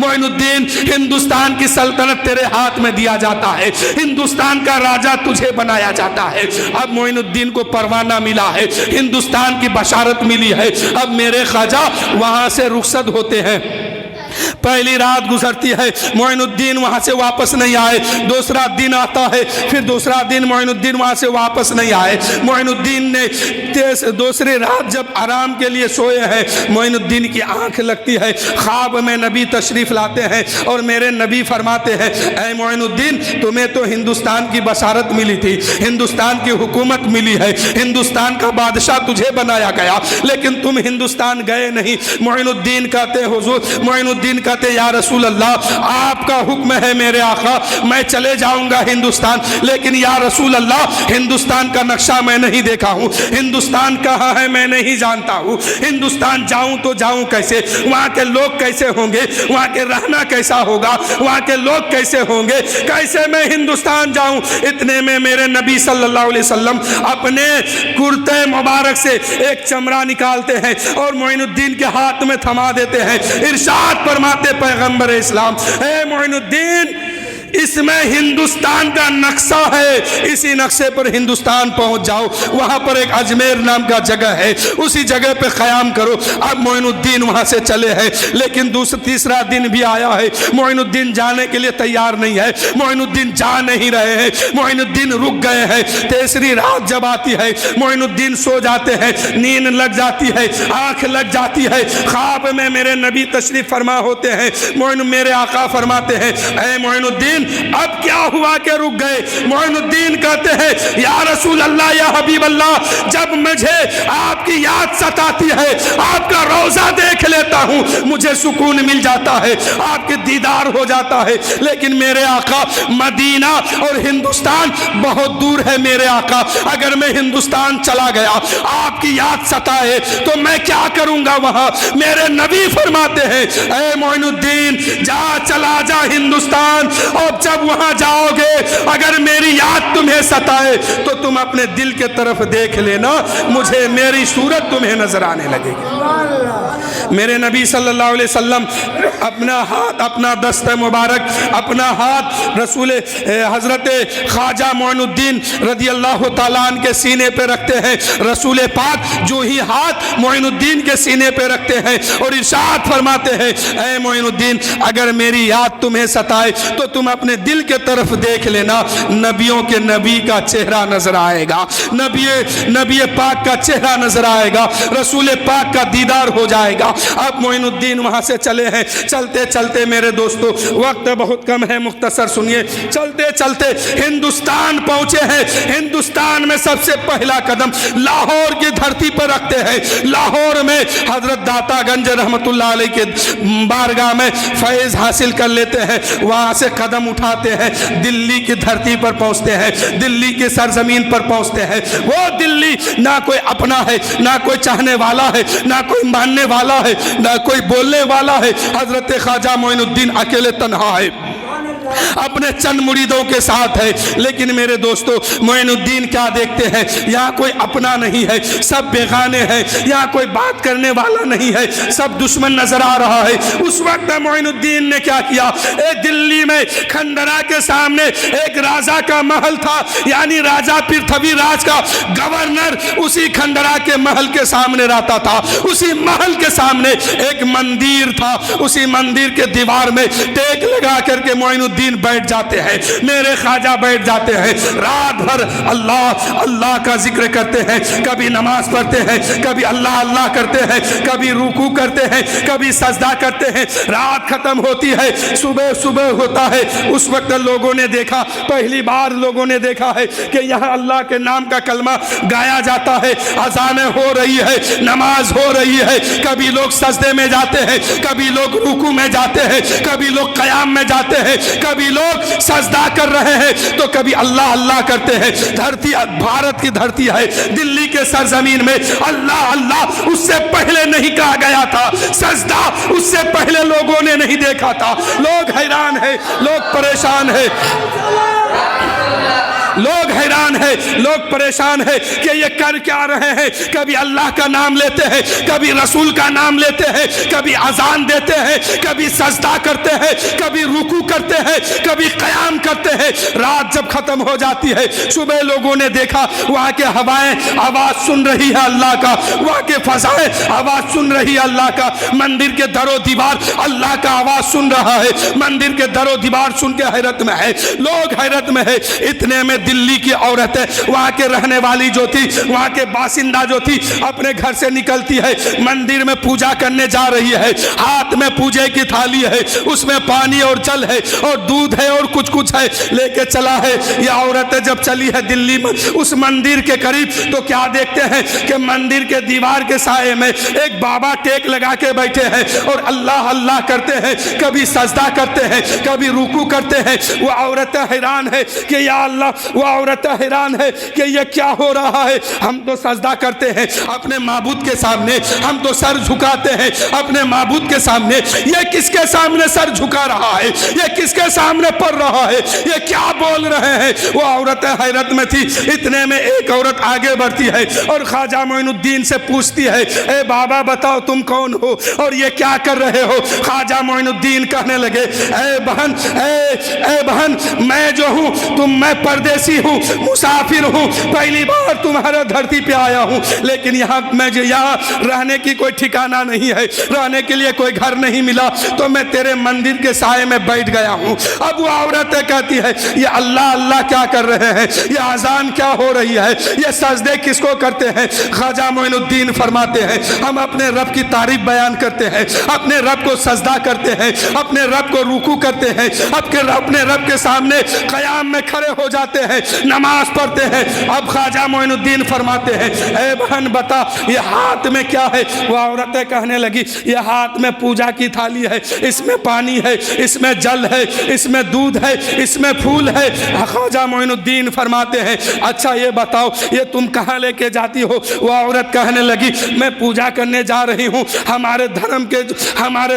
معین الدین ہندوستان کی سلطنت تیرے ہاتھ میں دیا جاتا ہے, ہندوستان کا راجہ تجھے بنایا جاتا ہے. اب معین الدین کو پروانہ ملا ہے, ہندوستان کی بشارت ملی ہے. اب میرے خواجہ وہاں سے رخصت ہوتے ہیں. پہلی رات گزرتی ہے, معین الدین وہاں سے واپس نہیں آئے. دوسرا دن آتا ہے, پھر دوسرا دن معین الدین وہاں سے واپس نہیں آئے. معین الدین نے دوسری رات جب آرام کے لیے سوئے ہیں, معین الدین کی آنکھ لگتی ہے. خواب میں نبی تشریف لاتے ہیں اور میرے نبی فرماتے ہیں, اے معین الدین تمہیں تو ہندوستان کی بشارت ملی تھی, ہندوستان کی حکومت ملی ہے, ہندوستان کا بادشاہ تجھے بنایا گیا, لیکن تم ہندوستان گئے نہیں. معین الدین کہتے حضور, معین الدین کہتے یا رسول اللہ آپ کا حکم ہے میرے آقا, میں چلے جاؤں گا ہندوستان, لیکن یا رسول اللہ ہندوستان کا نقشہ میں نہیں دیکھا ہوں, ہندوستان کہاں ہے میں نہیں جانتا ہوں, ہندوستان جاؤں تو جاؤں کیسے, وہاں کے لوگ کیسے ہوں گے, وہاں کے رہنا کیسا ہوگا, وہاں کے لوگ کیسے ہوں گے, کیسے میں ہندوستان جاؤں. اتنے میں میرے نبی صلی اللہ علیہ وسلم اپنے کرتے مبارک سے ایک چمڑا نکالتے ہیں اور معین الدین کے ہاتھ میں تھما دیتے ہیں. ارشاد فرماتے پیغمبر اسلام, اے معین الدین اس میں ہندوستان کا نقشہ ہے, اسی نقشے پر ہندوستان پہنچ جاؤ. وہاں پر ایک اجمیر نام کا جگہ ہے, اسی جگہ پہ قیام کرو. اب معین الدین وہاں سے چلے ہیں, لیکن تیسرا دن بھی آیا ہے, معین الدین جانے کے لیے تیار نہیں ہے, معین الدین جا نہیں رہے ہیں, معین الدین رک گئے ہیں. تیسری رات جب آتی ہے, معین الدین سو جاتے ہیں, نیند لگ جاتی ہے, آنکھ لگ جاتی ہے. خواب میں میرے نبی تشریف فرما ہوتے ہیں, میرے آقا فرماتے ہیں, اے معین الدین اب کیا ہوا کہ رک گئے. معین الدین کہتے ہیں یا رسول اللہ, یا حبیب اللہ, جب مجھے آپ کی یاد ستاتی ہے, آپ کا روضہ دیکھ لیتا ہوں, مجھے سکون مل جاتا ہے, آپ کے دیدار ہو جاتا ہے. لیکن میرے آقا مدینہ اور ہندوستان بہت دور ہے. میرے آقا اگر میں ہندوستان چلا گیا, آپ کی یاد ستائے, تو میں کیا کروں گا وہاں. میرے نبی فرماتے ہیں, اے معین الدین جا, چلا جا ہندوستان, اور جب وہاں جاؤ گے اگر میری یاد تمہیں ستائے تو تم اپنے دل کے طرف دیکھ لینا, مجھے میری صورت تمہیں نظر آنے لگے گی. میرے نبی صلی اللہ علیہ وسلم اپنا ہاتھ, اپنا دست مبارک, اپنا ہاتھ رسول حضرت خواجہ معین الدین رضی اللہ تعالیٰ عنہ کے سینے پہ رکھتے ہیں. رسول پاک جو ہی ہاتھ معین الدین کے سینے پہ رکھتے ہیں اور ارشاد فرماتے ہیں, اے معین الدین اگر میری یاد تمہیں ستائے تو تم اپنے دل کے طرف دیکھ لینا, نبیوں کے نبی کا چہرہ نظر آئے گا, نبی پاک کا چہرہ نظر آئے گا, رسول پاک کا دیدار ہو جائے گا. اب معین الدین وہاں سے چلے ہیں. چلتے چلتے میرے دوستو وقت بہت کم ہے, مختصر سنیے. چلتے چلتے ہندوستان پہنچے ہیں. ہندوستان میں سب سے پہلا قدم لاہور کی دھرتی پر رکھتے ہیں. لاہور میں حضرت داتا گنج رحمت اللہ علیہ کے بارگاہ میں فیض حاصل کر لیتے ہیں. وہاں سے قدم اٹھاتے ہیں, دلی کی دھرتی پر پہنچتے ہیں, دلی کی سرزمین پر پہنچتے ہیں. وہ دلی نہ کوئی اپنا ہے, نہ کوئی چاہنے والا ہے, نہ کوئی ماننے والا ہے, نہ کوئی بولنے والا ہے. حضرت خواجہ معین الدین اکیلے تنہا ہے, اپنے چند مریدوں کے ساتھ ہے. لیکن میرے دوستو معین الدین کیا دیکھتے ہیں, یہاں کوئی اپنا نہیں ہے, سب بیگانے ہیں, یہاں کوئی بات کرنے والا نہیں ہے, سب دشمن نظر آ رہا ہے. اس وقت معین الدین نے کیا کیا, ایک دلی میں کھنڈرا کے سامنے ایک راجا کا محل تھا, یعنی راجا پرتھوی راج کا گورنر اسی کھنڈرا کے محل کے سامنے رہتا تھا. اسی محل کے سامنے ایک مندر تھا, اسی مندر کے دیوار میں ٹیک لگا کر کے معین الدین بیٹھ جاتے ہیں. میرے خواجہ بیٹھ جاتے ہیں, رات بھر اللہ اللہ کا ذکر کرتے ہیں, کبھی نماز پڑھتے ہیں, کبھی اللہ اللہ کرتے ہیں, کبھی رکوع کرتے ہیں, کبھی سجدہ کرتے ہیں. رات ختم ہوتی ہے, صبح ہوتا ہے. اس وقت لوگوں نے دیکھا, پہلی بار لوگوں نے دیکھا ہے کہ یہاں اللہ کے نام کا کلمہ گایا جاتا ہے, اذانیں ہو رہی ہے, نماز ہو رہی ہے. کبھی لوگ سجدے میں جاتے ہیں, کبھی لوگ رکوع میں جاتے ہیں, کبھی لوگ قیام میں جاتے ہیں, کبھی لوگ سجدہ کر رہے ہیں, تو کبھی اللہ اللہ کرتے ہیں. دھرتی بھارت کی دھرتی ہے, دلی کے سرزمین میں اللہ اللہ اس سے پہلے نہیں کہا گیا تھا, سجدہ اس سے پہلے لوگوں نے نہیں دیکھا تھا. لوگ حیران ہیں, لوگ پریشان ہیں. لوگ حیران ہیں، لوگ پریشان ہیں کہ یہ کر کیا رہے ہیں. کبھی اللہ کا نام لیتے ہیں، کبھی رسول کا نام لیتے ہیں، کبھی اذان دیتے ہیں، کبھی سجدہ کرتے ہیں، کبھی رکوع کرتے ہیں، کبھی قیام کرتے ہیں. رات جب ختم ہو جاتی ہے، صبح لوگوں نے دیکھا وہاں کے ہوائیں آواز سن رہی ہے اللہ کا، وہاں کے فضائیں آواز سن رہی ہے اللہ کا، مندر کے در و دیوار اللہ کا آواز سن رہا ہے. مندر کے در و دیوار سن کے حیرت میں ہے، لوگ حیرت میں ہے. اتنے میں دلی کی عورتیں، وہاں کے رہنے والی جو تھی، وہاں کے باشندہ جو تھی، اپنے گھر سے نکلتی ہے، مندر میں پوجا کرنے جا رہی ہے. ہاتھ میں پوجے کی تھالی ہے، اس میں پانی اور جل ہے اور دودھ ہے اور کچھ ہے، لے کے چلا ہے. یہ عورتیں جب چلی ہے دلی میں اس مندر کے قریب، تو کیا دیکھتے ہیں کہ مندر کے دیوار کے سائے میں ایک بابا ٹیک لگا کے بیٹھے ہیں اور اللہ اللہ کرتے ہیں، کبھی سجدہ کرتے ہیں، کبھی رکوع کرتے ہیں. وہ عورتیں حیران ہے کہ یا اللہ، وہ عورتیں حیران ہے کہ یہ کیا ہو رہا ہے. ہم تو سجدہ کرتے ہیں اپنے معبود کے سامنے، ہم تو سر جھکاتے ہیں اپنے معبود کے سامنے، یہ کس کے سامنے سر جھکا رہا ہے، یہ کس کے سامنے پڑھ رہا ہے، یہ کیا بول رہے ہیں. وہ عورتیں حیرت میں تھی. اتنے میں ایک عورت آگے بڑھتی ہے اور خواجہ معین الدین سے پوچھتی ہے، اے بابا بتاؤ تم کون ہو اور یہ کیا کر رہے ہو. خواجہ معین الدین کہنے لگے، اے بہن، اے بہن، میں جو ہوں میں پردیسی ہوں، مسافر ہوں، پہلی بار تمہارے دھرتی پہ آیا ہوں، لیکن یہاں رہنے کی کوئی ٹھکانہ نہیں ہے، رہنے کے لیے کوئی گھر نہیں ملا، تو میں تیرے مندر کے سائے میں بیٹھ گیا ہوں. اب وہ عورتیں کہتی ہے، یہ اللہ اللہ کیا کر رہے ہیں، یہ اذان کیا ہو رہی ہے، یہ سجدے کس کو کرتے ہیں. خواجہ معین الدین فرماتے ہیں، ہم اپنے رب کی تعریف بیان کرتے ہیں، اپنے رب کو سجدہ کرتے ہیں، اپنے رب کو رکوع کرتے ہیں، اپنے رب کے سامنے قیام میں کھڑے ہو جاتے ہیں، نماز پڑھتے ہیں. اب خواجہ معین الدین فرماتے ہیں، اے بہن بتا یہ ہاتھ میں کیا ہے. وہ عورتیں کہنے لگی، یہ ہاتھ میں پوجا کی تھالی ہے، اس میں پانی ہے، اس میں جل ہے، اس میں دودھ ہے، اس میں پھول ہے. خواجہ معین الدین فرماتے ہیں، اچھا یہ بتاؤ یہ تم کہاں لے کے جاتی ہو. وہ عورت کہنے لگی، میں پوجا کرنے جا رہی ہوں. ہمارے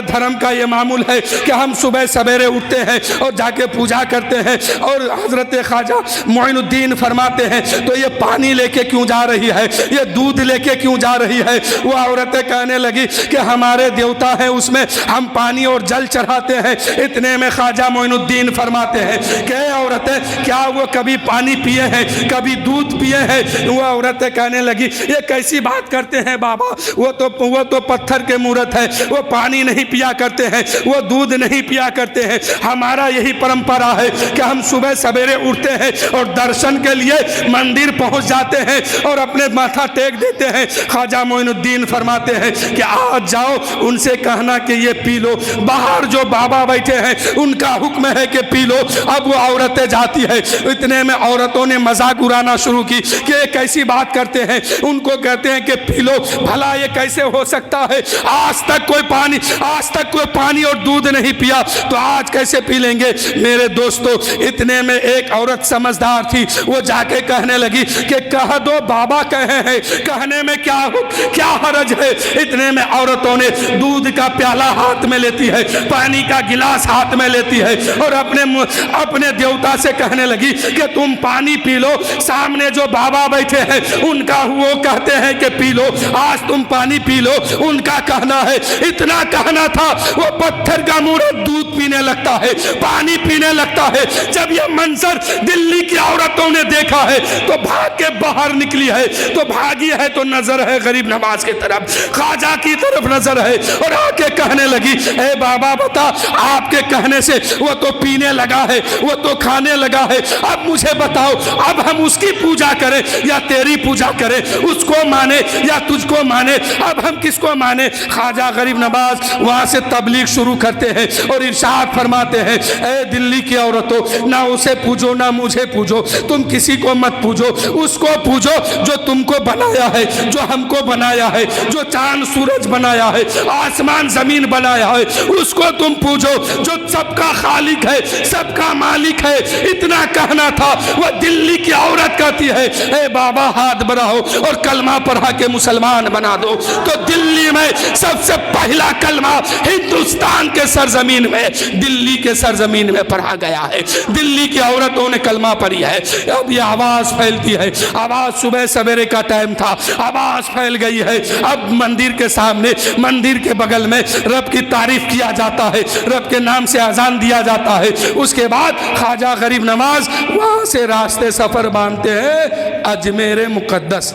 دھرم کا یہ معمول ہے کہ ہم صبح سویرے اٹھتے ہیں اور جا کے پوجا کرتے ہیں. اور حضرت خواجہ معین الدین فرماتے ہیں، تو یہ پانی لے کے کیوں جا رہی ہے، یہ دودھ لے کے کیوں جا رہی ہے. وہ عورتیں کہنے لگی کہ ہمارے دیوتا ہیں، اس میں ہم پانی اور جل چڑھاتے ہیں. اتنے میں خواجہ معین الدین فرماتے ہیں کہ اے عورتیں، کیا وہ کبھی پانی پیے ہیں، کبھی دودھ پیے ہیں. وہ عورتیں کہنے لگی، یہ کیسی بات کرتے ہیں بابا، وہ تو پتھر کے مورت ہے، وہ پانی نہیں پیا کرتے ہیں، وہ دودھ نہیں پیا کرتے ہیں. ہمارا یہی پرمپرا ہے کہ ہم صبح سویرے اٹھتے ہیں اور درشن کے لیے مندر پہنچ جاتے ہیں اور اپنے ماتھا ٹیک دیتے ہیں. خواجہ معین الدین فرماتے ہیں کہ آج جاؤ ان سے کہنا کہ یہ پی لو، باہر جو بابا بیٹھے ہیں ان کا حکم ہے کہ پی لو. اب وہ عورتیں جاتی ہے. اتنے میں عورتوں نے مذاق اڑانا شروع کی کہ یہ کیسی بات کرتے ہیں. ان کو کہتے ہیں کہ پی لو، بھلا یہ کیسے ہو سکتا ہے، آج تک کوئی پانی اور دودھ نہیں پیا، تو آج کیسے پی لیں گے. میرے دوستو، اتنے میں ایک عورت سمجھدار تھی، وہ جا کے کہنے لگی کہ کہہ دو بابا کہے ہیں، کہنے میں کیا حرج ہے. اتنے میں عورتوں نے دودھ کا پیالہ ہاتھ میں لیتی ہے، پانی کا گلاس ہاتھ میں لیتی ہے اور اپنے دیوتا سے کہنے لگی کہ تم پانی پی لو، سامنے جو بابا بیٹھے ہیں ان کا وہ کہتے ہیں کہ پی لو، آج تم پانی پی لو، ان کا کہنا ہے. اتنا کہنا تھا، وہ پتھر کا مورت دودھ پینے لگتا ہے، پانی پینے لگتا ہے. جب یہ منظر دلی کی عورتوں نے دیکھا ہے تو بھاگ کے باہر نکلی ہے، تو بھاگی ہے تو نظر ہے غریب نواز کی طرف، خواجہ کی طرف نظر ہے اور آ کے کہنے لگی، اے بابا بتا، آپ کے کہنے سے وہ تو پینے لگا ہے، وہ تو کھانے لگا ہے، اب مجھے بتاؤ اب ہم اس کی پوجا کریں یا تیری پوجا کریں، اس کو مانے یا تجھ کو مانے، اب ہم کس کو مانے. خواجہ غریب نواز وہاں سے تبلیغ شروع کرتے ہیں اور ارشاد فرماتے ہیں، اے دلی کی عورتوں، نہ اسے پوجو نہ مجھے پوجو، تم کسی کو مت پوجو، اس کو پوجو جو تم کو بنایا ہے، جو ہم کو بنایا ہے، جو چاند سورج بنایا ہے، آسمان زمین بنایا ہے، اس کو تم پوجو جو سب کا خالق ہے، سب کا مالک ہے. اتنا کہنا تھا. وہ دلی کی عورت کہتی ہے، اے بابا ہاتھ بڑھاؤ اور کلمہ پڑھا کے مسلمان بنا دو. تو دلی میں سب سے پہلا کلمہ ہندوستان کے سرزمین میں، دلی کے سرزمین میں پڑھا گیا ہے. دلی کی عورتوں نے کلمہ پڑی ہے. اب یہ آواز پھیلتی ہے. آواز صبح سویرے کا ٹائم تھا, آواز پھیل گئی ہے. اب مندر کے سامنے, مندر کے بغل میں رب کی تعریف کیا جاتا ہے, رب کے نام سے اذان دیا جاتا ہے. اس کے بعد خواجہ غریب نواز وہاں سے راستے سفر باندھتے ہیں اجمیر مقدس.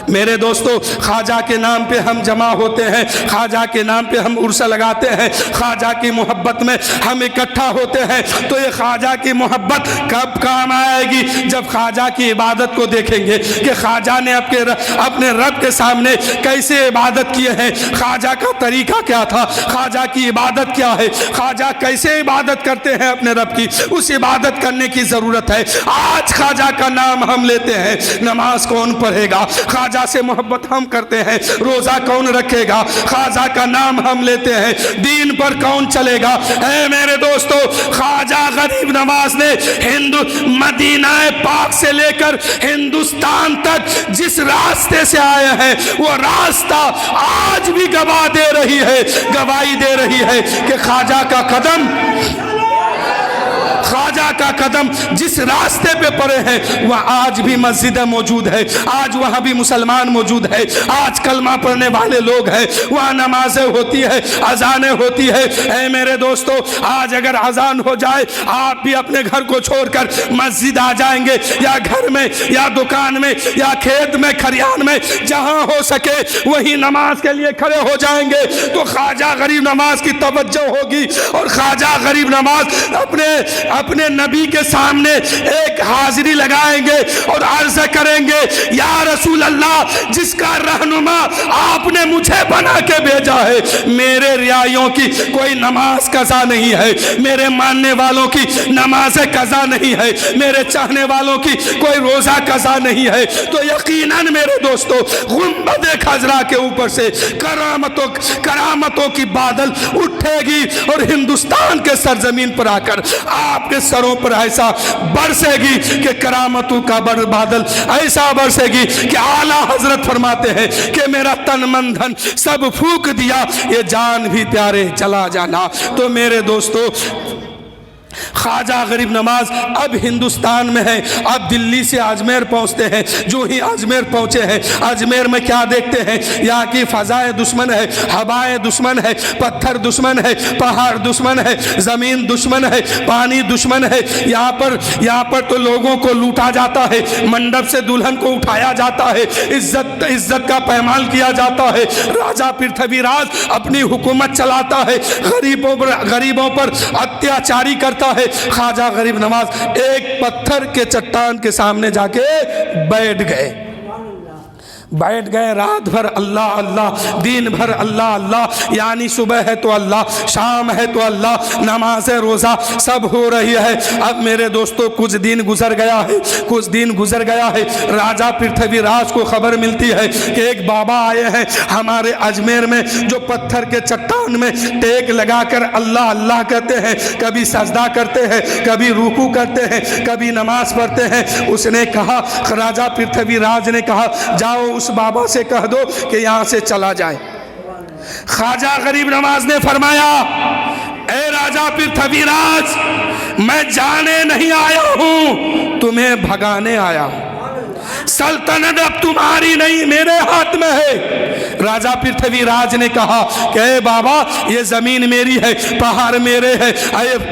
میرے دوستو, خواجہ کے نام پہ ہم جمع ہوتے ہیں, خواجہ کے نام پہ ہم عرس لگاتے ہیں, خواجہ کی محبت میں ہم اکٹھا ہوتے ہیں. تو یہ خواجہ کی محبت کب کام آئے گی؟ جب خواجہ کی عبادت کو دیکھیں گے کہ خواجہ نے اپنے رب کے سامنے کیسے عبادت کیے ہیں, خواجہ کا طریقہ کیا تھا, خواجہ کی عبادت کیا ہے, خواجہ کیسے عبادت کرتے ہیں اپنے رب کی. اس عبادت کرنے کی ضرورت ہے. آج خواجہ کا نام ہم لیتے ہیں, نماز کون پڑھے گا؟ خواجہ سے محبت ہم کرتے ہیں, روزہ کون رکھے گا؟ خواجہ کا نام ہم لیتے ہیں, دین پر کون چلے گا؟ اے میرے دوستو, خواجہ غریب نواز نے مدینہ پاک سے لے کر ہندوستان تک جس راستے سے آئے ہیں وہ راستہ آج بھی گواہی دے رہی ہے کہ خواجہ کا قدم جس راستے پہ پڑے ہیں وہ آج بھی مسجد موجود ہے, آج وہاں بھی مسلمان موجود ہے, آج کلمہ پڑھنے والے لوگ ہیں, وہاں نمازیں ہوتی ہے, اذانیں ہوتی ہے. اے میرے دوستو, آج اگر اذان ہو جائے آپ بھی اپنے گھر کو چھوڑ کر مسجد آ جائیں گے, یا گھر میں یا دکان میں یا کھیت میں کھریان میں, جہاں ہو سکے وہی نماز کے لیے کھڑے ہو جائیں گے. تو خواجہ غریب نواز کی توجہ ہوگی اور خواجہ غریب نواز اپنے نبی کے سامنے ایک حاضری لگائیں گے اور عرض کریں گے, یا رسول اللہ, جس کا رہنما آپ نے مجھے بنا کے بھیجا ہے, میرے رعایوں کی کوئی نماز قضا نہیں ہے, میرے ماننے والوں کی نماز قضا نہیں ہے, میرے چاہنے والوں کی کوئی روزہ قضا نہیں ہے. تو یقیناً میرے دوستو, گنبد خضرا کے اوپر سے کرامتوں کی بادل اٹھے گی اور ہندوستان کے سرزمین پر آ کر آپ کے سروں پر ایسا برسے گی کہ کرامتوں کا بادل ایسا برسے گی کہ اعلیٰ حضرت فرماتے ہیں کہ میرا تن من دھن سب پھونک دیا, یہ جان بھی پیارے چلا جانا. تو میرے دوستو, خواجہ غریب نواز اب ہندوستان میں ہے. اب دلی سے اجمیر پہنچتے ہیں. جو ہی اجمیر پہنچے ہیں, اجمیر میں کیا دیکھتے ہیں؟ یہاں کی فضائیں دشمن ہے, ہوائیں دشمن ہے, پتھر دشمن ہے, پہاڑ دشمن ہے, زمین دشمن ہے, پانی دشمن ہے. یہاں پر تو لوگوں کو لوٹا جاتا ہے, منڈپ سے دلہن کو اٹھایا جاتا ہے, عزت کا پیمال کیا جاتا ہے. راجہ پرتھوی راج اپنی حکومت چلاتا ہے, غریبوں پر اتیاچاری کرتا ہے. خواجہ غریب نواز ایک پتھر کے چٹان کے سامنے جا کے بیٹھ گئے. رات بھر اللہ اللہ, دن بھر اللہ اللہ, یعنی صبح ہے تو اللہ, شام ہے تو اللہ, نماز روزہ سب ہو رہی ہے. اب میرے دوستو, کچھ دن گزر گیا ہے. راجہ پرتھوی راج کو خبر ملتی ہے کہ ایک بابا آئے ہیں ہمارے اجمیر میں, جو پتھر کے چٹان میں ٹیک لگا کر اللہ اللہ کہتے ہیں, کبھی سجدہ کرتے ہیں, کبھی رکوع کرتے ہیں, کبھی نماز پڑھتے ہیں. اس نے کہا, راجہ پرتھوی راج نے کہا, جاؤ اس بابا سے کہہ دو کہ یہاں سے چلا جائے. خواجہ غریب نواز نے فرمایا, اے راجہ پرتھوی راج, میں جانے نہیں آیا ہوں, تمہیں بھگانے آیا ہوں. سلطنت اب تمہاری نہیں, میرے ہاتھ میں ہے. راجہ پرتھوی راج نے کہا کہ اے بابا, یہ زمین میری ہے, پہاڑ میرے ہے,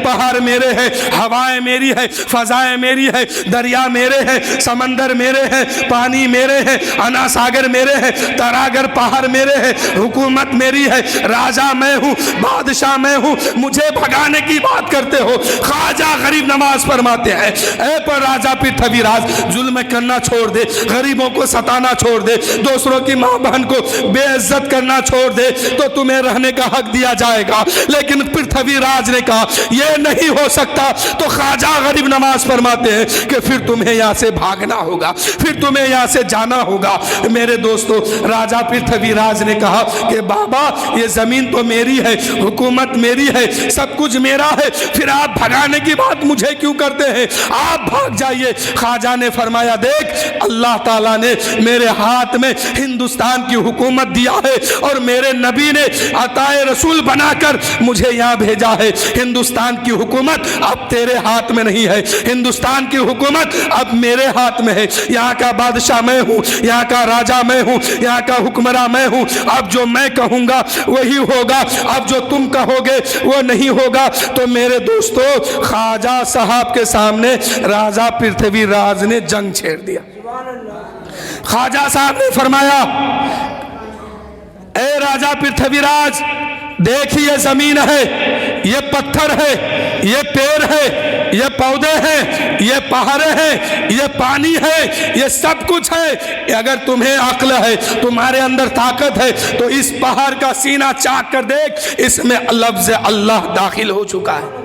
پہاڑ میرے ہے, ہوائیں میری ہے, فضائیں میری ہے, دریا میرے ہے, سمندر میرے ہے, پانی میرے ہے, انا ساگر میرے ہے, تراگر پہاڑ میرے ہے, حکومت میری ہے, راجہ میں ہوں, بادشاہ میں ہوں, مجھے بھگانے کی بات کرتے ہو. خواجہ غریب نواز فرماتے ہیں, اے پر راجہ پرتھوی راج, ظلم کرنا چھوڑ دے, غریبوں کو ستانا چھوڑ دے, دوسروں کی ماں بہن کو بے عزت کرنا چھوڑ دے, تو تمہیں رہنے کا حق دیا جائے گا. لیکن پرتھوی راج نے کہا یہ نہیں ہو سکتا. تو خواجہ غریب نواز فرماتے ہیں کہ پھر تمہیں یہاں سے بھاگنا ہوگا, پھر تمہیں یہاں سے جانا ہوگا. میرے دوستو, راجہ پرتھوی راج نے کہا کہ بابا, یہ زمین تو میری ہے, حکومت میری ہے, سب کچھ میرا ہے, پھر آپ بھگانے کی بات مجھے کیوں کرتے ہیں؟ آپ بھاگ جائیے. خواجہ نے فرمایا, دیکھ, اللہ اللہ تعالیٰ نے میرے ہاتھ میں ہندوستان کی حکومت دیا ہے اور میرے نبی نے عطائے رسول بنا کر مجھے یہاں بھیجا ہے. ہندوستان کی حکومت اب تیرے ہاتھ میں نہیں ہے, ہندوستان کی حکومت اب میرے ہاتھ میں ہے. یہاں کا بادشاہ میں ہوں, یہاں کا راجہ میں ہوں, یہاں کا حکمراں میں ہوں. اب جو میں کہوں گا وہی ہوگا, اب جو تم کہو گے وہ نہیں ہوگا. تو میرے دوستو, خواجہ صاحب کے سامنے راجہ پرتھوی راج نے جنگ چھیڑ دیا. خواجہ صاحب نے فرمایا, اے راجہ پرتھوی راج, دیکھیے یہ زمین ہے, یہ پتھر ہے, یہ پیڑ ہے, یہ پودے ہیں, یہ پہاڑے ہیں, یہ پانی ہے, یہ سب کچھ ہے. اگر تمہیں عقل ہے, تمہارے اندر طاقت ہے, تو اس پہاڑ کا سینہ چاک کر دیکھ, اس میں لفظ اللہ داخل ہو چکا ہے.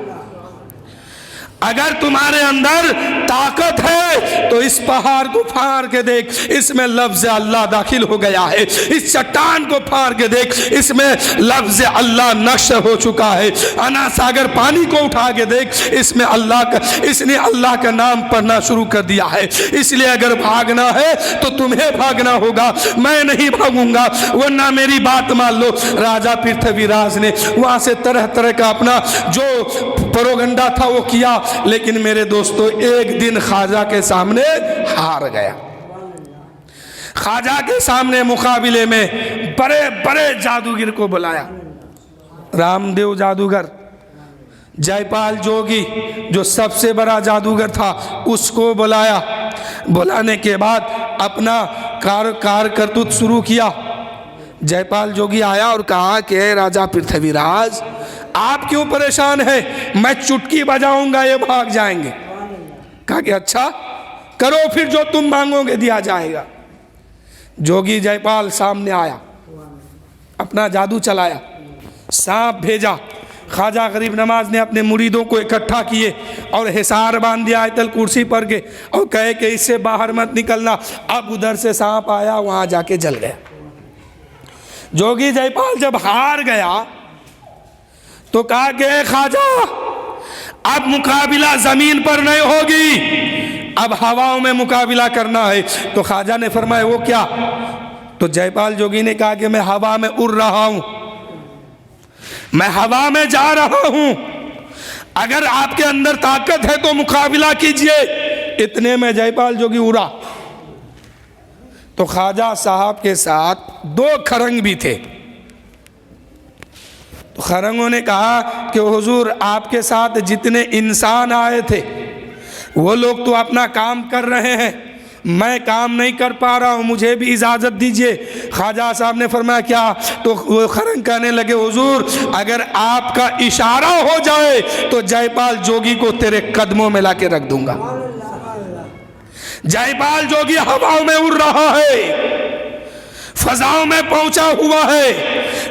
اگر تمہارے اندر طاقت ہے تو اس پہاڑ کو پھاڑ کے دیکھ, اس میں لفظ اللہ داخل ہو گیا ہے. اس چٹان کو پھاڑ کے دیکھ, اس میں لفظ اللہ نقش ہو چکا ہے. انا ساگر پانی کو اٹھا کے دیکھ, اس میں اس نے اللہ کا نام پڑھنا شروع کر دیا ہے. اس لیے اگر بھاگنا ہے تو تمہیں بھاگنا ہوگا, میں نہیں بھاگوں گا, ورنہ میری بات مان لو. راجہ پرتھوی راج نے وہاں سے طرح طرح کا اپنا جو پروگنڈا تھا وہ کیا, لیکن میرے دوستو ایک دن خواجہ کے سامنے ہار گیا. خواجہ کے سامنے مقابلے میں بڑے بڑے جادوگر کو بلایا. رام دیو جادوگر, جے پال جوگی جو سب سے بڑا جادوگر تھا اس کو بلایا. بلانے کے بعد اپنا کار کرتوت شروع کیا. جے پال جوگی آیا اور کہا کہ اے راجہ پرتھوی راج, آپ کیوں پریشان ہیں, میں چٹکی بجاؤں گا یہ بھاگ جائیں گے. کہا کہ اچھا کرو, پھر جو تم مانگو گے دیا جائے گا. جوگی جے پال سامنے آیا, اپنا جادو چلایا, سانپ بھیجا. خواجہ غریب نواز نے اپنے مریدوں کو اکٹھا کیے اور حصار باندھ دیا آیت الکرسی پر کے, اور کہے کہ اس سے باہر مت نکلنا. اب ادھر سے سانپ آیا, وہاں جا کے جل گیا. جوگی جے پال جب ہار گیا تو کہا کہ اے خواجہ, اب مقابلہ زمین پر نہیں ہوگی, اب ہواؤں میں مقابلہ کرنا ہے. تو خواجہ نے فرمایا وہ کیا؟ تو جے پال جوگی نے کہا کہ میں ہوا میں اڑ رہا ہوں, میں ہوا میں جا رہا ہوں, اگر آپ کے اندر طاقت ہے تو مقابلہ کیجئے. اتنے میں جے پال جوگی اڑا. تو خواجہ صاحب کے ساتھ 2 کھرنگ بھی تھے. تو خرنگوں نے کہا کہ حضور آپ کے ساتھ جتنے انسان آئے تھے وہ لوگ تو اپنا کام کر رہے ہیں, میں کام نہیں کر پا رہا ہوں, مجھے بھی اجازت دیجئے. خواجہ صاحب نے فرمایا کیا؟ تو وہ خرنگ کہنے لگے حضور اگر آپ کا اشارہ ہو جائے تو جے پال جوگی کو تیرے قدموں میں لا کے رکھ دوں گا. جے پال جوگی ہواؤں میں اڑ رہا ہے, فضاؤں میں پہنچا ہوا ہے,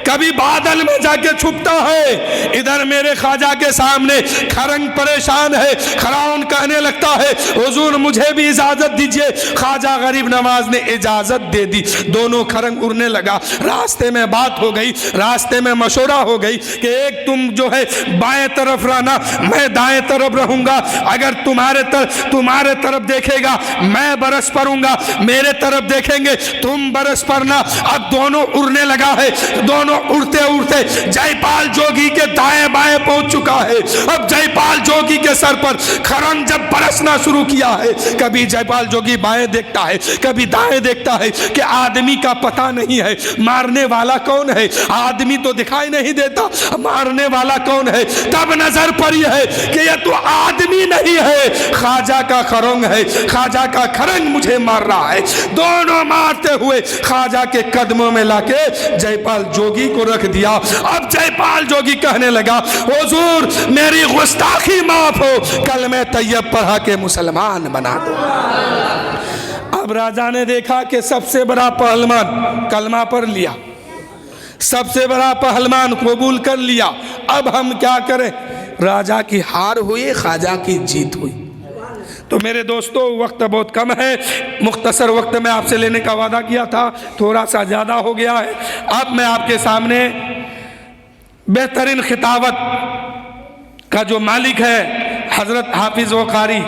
کبھی بادل میں جا کے چھپتا ہے. ادھر میرے خواجہ کے سامنے خرنگ پریشان ہے. خراؤن کہنے لگتا ہے حضور مجھے بھی اجازت دیجئے. خواجہ غریب نواز نے اجازت دے دی. دونوں خرنگ اڑنے لگا. راستے میں بات ہو گئی, راستے میں مشورہ ہو گئی کہ ایک تم جو ہے بائیں طرف رہنا, میں دائیں طرف رہوں گا. اگر تمہارے طرف دیکھے گا میں برس پڑوں گا, میرے طرف دیکھیں گے تم برس پڑنا. اب دونوں اڑنے لگا ہے. دونوں اڑتے اڑتے جے پال جوگی کے دائیں بائیں پہنچ چکا ہے. اب جے پال جوگی کے سر پر خرنگ جب برسنا شروع کیا ہے, کبھی جے پال جوگی بائیں دیکھتا ہے, کبھی دائیں دیکھتا ہے کہ آدمی کا پتہ نہیں ہے مارنے والا کون ہے. آدمی تو دکھائی نہیں دیتا, مارنے والا کون ہے. تب نظر پڑی ہے کہ یہ تو آدمی نہیں ہے, خواجہ کا خرنگ ہے. خواجہ کا خرنگ مجھے مار رہا ہے. دونوں مارتے ہوئے خواجہ کے قدموں میں لا کے جے پال جوگی کو رکھ دیا. اب جے پال جوگی کہنے لگا حضور میری گستاخی معاف ہو, کلمہ طیب پڑھا کے مسلمان بنا دو. اب راجہ نے دیکھا کہ سب سے بڑا پہلوان کلمہ پڑھ لیا, سب سے بڑا پہلوان قبول کر لیا. اب ہم کیا کریں؟ راجہ کی ہار ہوئی, خواجہ کی جیت ہوئی. تو میرے دوستو وقت بہت کم ہے, مختصر وقت میں آپ سے لینے کا وعدہ کیا تھا, تھوڑا سا زیادہ ہو گیا ہے. اب میں آپ کے سامنے بہترین خطابت کا جو مالک ہے حضرت حافظ و قاری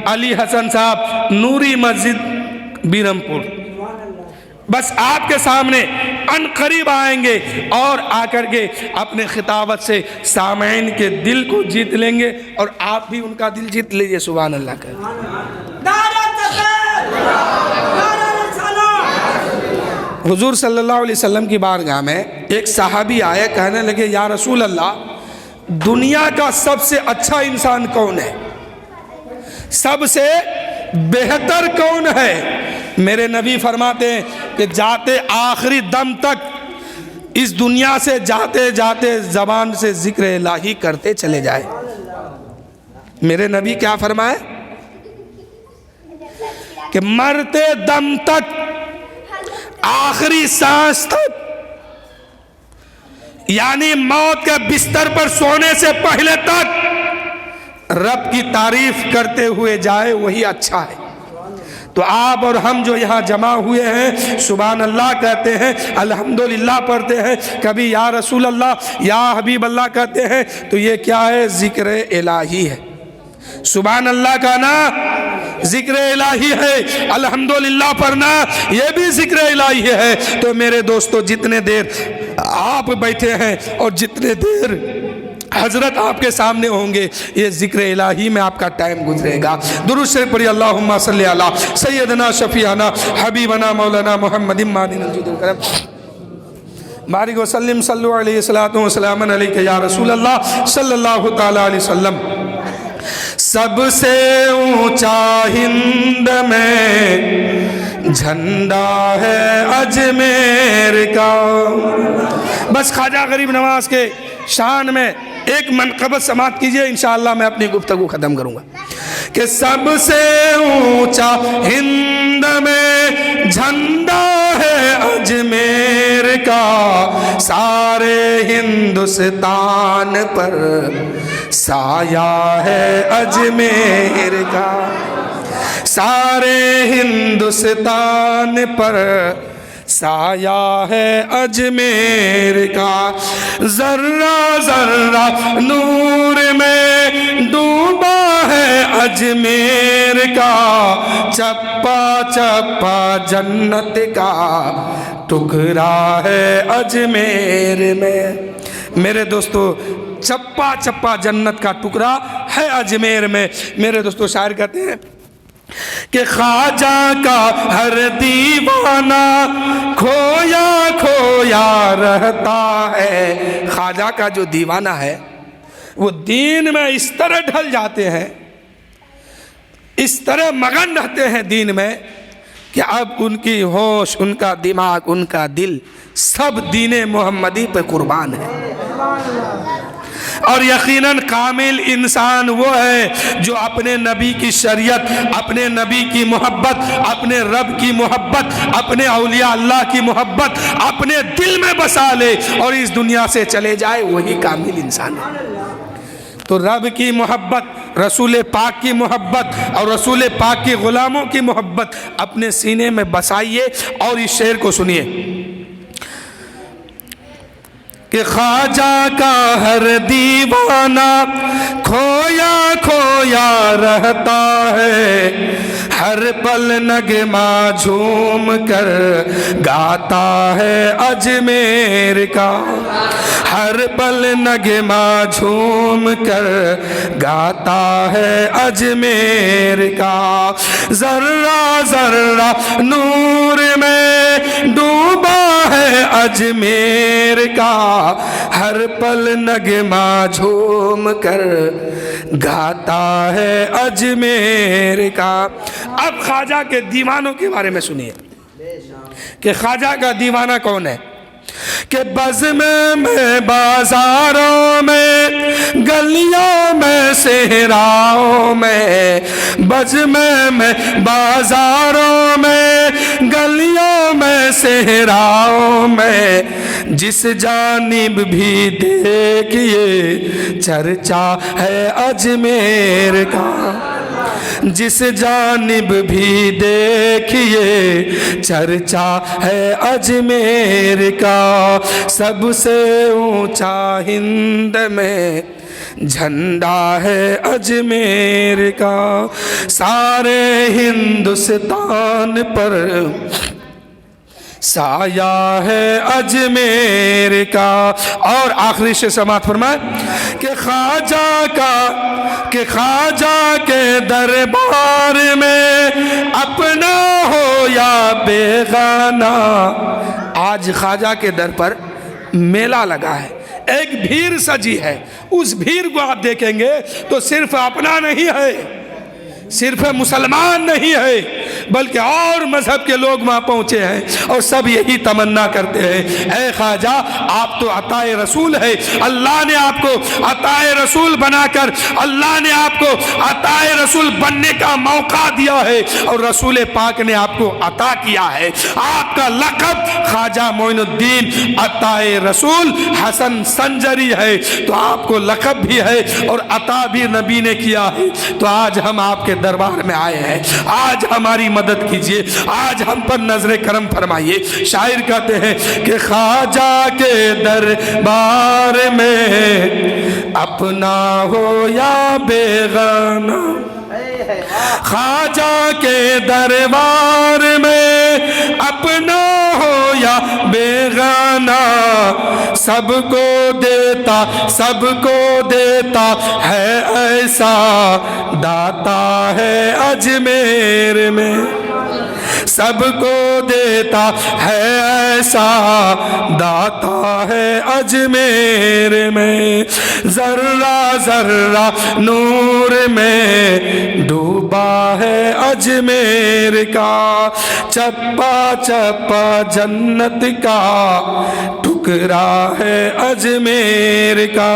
علی حسن صاحب نوری مسجد بیرمپور. بس آپ کے سامنے ان قریب آئیں گے اور آ کر کے اپنے خطابت سے سامعین کے دل کو جیت لیں گے اور آپ بھی ان کا دل جیت لیجئے. سبحان اللہ کا. حضور صلی اللہ علیہ وسلم کی بارگاہ میں ایک صحابی آئے, کہنے لگے یا رسول اللہ, دنیا کا سب سے اچھا انسان کون ہے, سب سے بہتر کون ہے؟ میرے نبی فرماتے ہیں کہ جاتے آخری دم تک اس دنیا سے جاتے جاتے زبان سے ذکر الہی کرتے چلے جائے. میرے نبی کیا فرمائے کہ مرتے دم تک, آخری سانس تک, یعنی موت کے بستر پر سونے سے پہلے تک رب کی تعریف کرتے ہوئے جائے, وہی اچھا ہے. تو آپ اور ہم جو یہاں جمع ہوئے ہیں سبحان اللہ کہتے ہیں, الحمدللہ پڑھتے ہیں, کبھی یا رسول اللہ یا حبیب اللہ کہتے ہیں, تو یہ کیا ہے؟ ذکر الہی ہے. سبحان اللہ کا نا ذکر الہی ہے, الحمدللہ پڑھنا یہ بھی ذکر الہی ہے. تو میرے دوستو, جتنے دیر آپ بیٹھے ہیں اور جتنے دیر حضرت آپ کے سامنے ہوں گے, یہ ذکر الہی میں آپ کا ٹائم گزرے گا. درود شریف پڑھیے, اللہم صلی علی سیدنا شفیعنا حبیبنا مولانا محمد مادن الجود الکرم بارک وسلم صلو علیہ الصلوۃ والسلام علیک یا رسول اللہ صلی اللہ تعالی علیہ وسلم. سب سے اونچا ہند میں جھنڈا ہے اجمیر کا. بس خواجہ غریب نواز کے شان میں ایک منقبت سماعت کیجئے, انشاءاللہ میں اپنی گفتگو ختم کروں گا. کہ سب سے اونچا ہند میں جھنڈا ہے اجمیر کا, سارے ہندوستان پر سایہ ہے اجمیر کا, سارے ہندوستان پر سایہ ہے اجمیر کا. ذرہ ذرہ نور میں ڈوبا ہے اجمیر کا, چپا چپا جنت کا ٹکڑا ہے اجمیر میں. میرے دوستو, چپا چپا جنت کا ٹکڑا ہے اجمیر میں. میرے دوستو, شاعر کہتے ہیں کہ خواجہ کا ہر دیوانہ کھویا کھویا رہتا ہے. خواجہ کا جو دیوانہ ہے وہ دین میں اس طرح ڈھل جاتے ہیں, اس طرح مگن رہتے ہیں دین میں کہ اب ان کی ہوش, ان کا دماغ, ان کا دل سب دین محمدی پہ قربان ہے. اور یقیناً کامل انسان وہ ہے جو اپنے نبی کی شریعت, اپنے نبی کی محبت, اپنے رب کی محبت, اپنے اولیاء اللہ کی محبت اپنے دل میں بسا لے اور اس دنیا سے چلے جائے, وہی کامل انسان ہے. تو رب کی محبت, رسول پاک کی محبت اور رسول پاک کی غلاموں کی محبت اپنے سینے میں بسائیے اور اس شعر کو سنیے کہ خواجہ کا ہر دیوانہ کھویا کھویا رہتا ہے, ہر پل نغمہ جھوم کر گاتا ہے اجمیر کا, ہر پل نغمہ جھوم کر گاتا ہے اجمیر کا. ذرہ ذرہ نور میں ڈوبا ہے اجمیر کا, ہر پل نغمہ جھوم کر گاتا ہے اجمیر کا. اب خواجہ کے دیوانوں کے بارے میں سنیے کہ خواجہ کا دیوانہ کون ہے. کہ بزم میں بازاروں میں گلیوں میں صحراؤں میں, بزم میں بازاروں میں گلیوں میں صحراؤں میں, جس جانب بھی دیکھیے چرچا ہے اجمیر کا, جس جانب بھی دیکھیے چرچا ہے اجمیر کا. سب سے اونچا ہند میں جھنڈا ہے اجمیر کا سارے ہندوستان پر سایہ ہے اجمیر کا. اور آخری شعر سماعت فرمائے کہ خواجہ کے دربار میں اپنا ہو یا بیگانہ. آج خواجہ کے در پر میلہ لگا ہے، ایک بھیڑ سجی ہے. اس بھیڑ کو آپ دیکھیں گے تو صرف اپنا نہیں ہے، صرف مسلمان نہیں ہے، بلکہ اور مذہب کے لوگ وہاں پہنچے ہیں اور سب یہی تمنا کرتے ہیں اے خواجہ آپ تو عطائے رسول ہے، اللہ نے آپ کو عطائے رسول بنا کر، اللہ نے آپ کو عطائے رسول بننے کا موقع دیا ہے اور رسول پاک نے آپ کو عطا کیا ہے. آپ کا لقب خواجہ معین الدین عطائے رسول حسن سنجری ہے، تو آپ کو لقب بھی ہے اور عطا بھی نبی نے کیا ہے. تو آج ہم آپ کے دربار میں آئے ہیں، آج ہماری مدد کیجئے، آج ہم پر نظر کرم فرمائیے. شاعر کہتے ہیں کہ خواجہ کے دربار میں اپنا ہو یا بیگانہ، خواجہ کے دربار میں اپنا ہو یا بیگانہ، سب کو دیتا ہے ایسا داتا ہے اجمیر میں، سب کو دیتا ہے ایسا داتا ہے اجمیر میں. ذرہ ذرہ نور میں ڈوبا ہے اجمیر کا، چپا چپا جنت کا ٹکرا ہے اجمیر کا.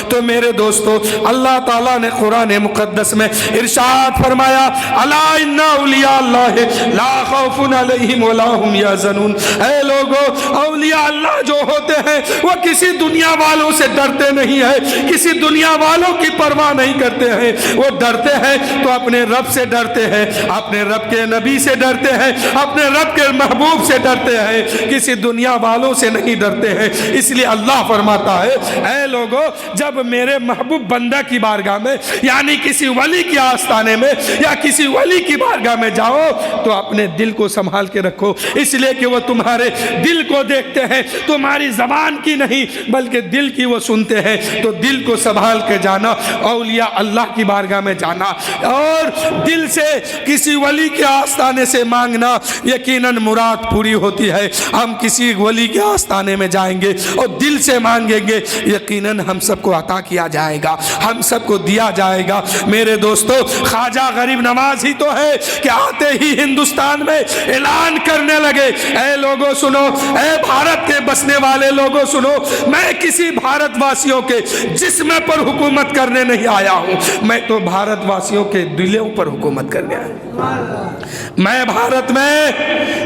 تو میرے دوستو اللہ تعالیٰ نے قرآن مقدس میں ارشاد فرمایا الا ان اولیاء اللہ لا خوف علیہم ولا هم یحزنون. اے لوگو اولیاء اللہ جو ہوتے ہیں وہ کسی دنیا والوں سے ڈرتے نہیں ہیں، کسی دنیا والوں کی پرواہ نہیں کرتے ہیں. وہ ڈرتے ہیں تو اپنے رب سے ڈرتے ہیں، اپنے رب کے نبی سے ڈرتے ہیں، اپنے رب کے محبوب سے ڈرتے ہیں، کسی دنیا والوں سے نہیں ڈرتے ہیں. اس لیے اللہ فرماتا ہے اے لوگو جب میرے محبوب بندہ کی بارگاہ میں یعنی کسی ولی کی آستانے میں یا کسی ولی کی بارگاہ میں جاؤ تو اپنے دل کو سنبھال کے رکھو، اس لیے کہ وہ تمہارے دل کو دیکھتے ہیں، تمہاری زبان کی نہیں بلکہ دل کی وہ سنتے ہیں. تو دل کو سنبھال کے جانا، اولیاء اللہ کی بارگاہ میں جانا اور دل سے کسی ولی کے آستانے سے مانگنا یقیناً مراد پوری ہوتی ہے. ہم کسی ولی کے آستانے میں جائیں گے اور دل سے مانگیں گے، یقیناً ہم سب کو عطا کیا جائے گا، ہم سب کو دیا جائے گا. میرے دوستو خواجہ غریب نواز ہی تو ہے کہ آتے ہی ہندوستان میں اعلان کرنے لگے اے لوگوں سنو، اے بھارت کے بسنے والے لوگوں سنو، میں کسی بھارت واسیوں کے جسم پر حکومت کرنے نہیں آیا ہوں، میں تو بھارت واسیوں کے دلوں پر حکومت کرنے آیا ہوں. میں بھارت میں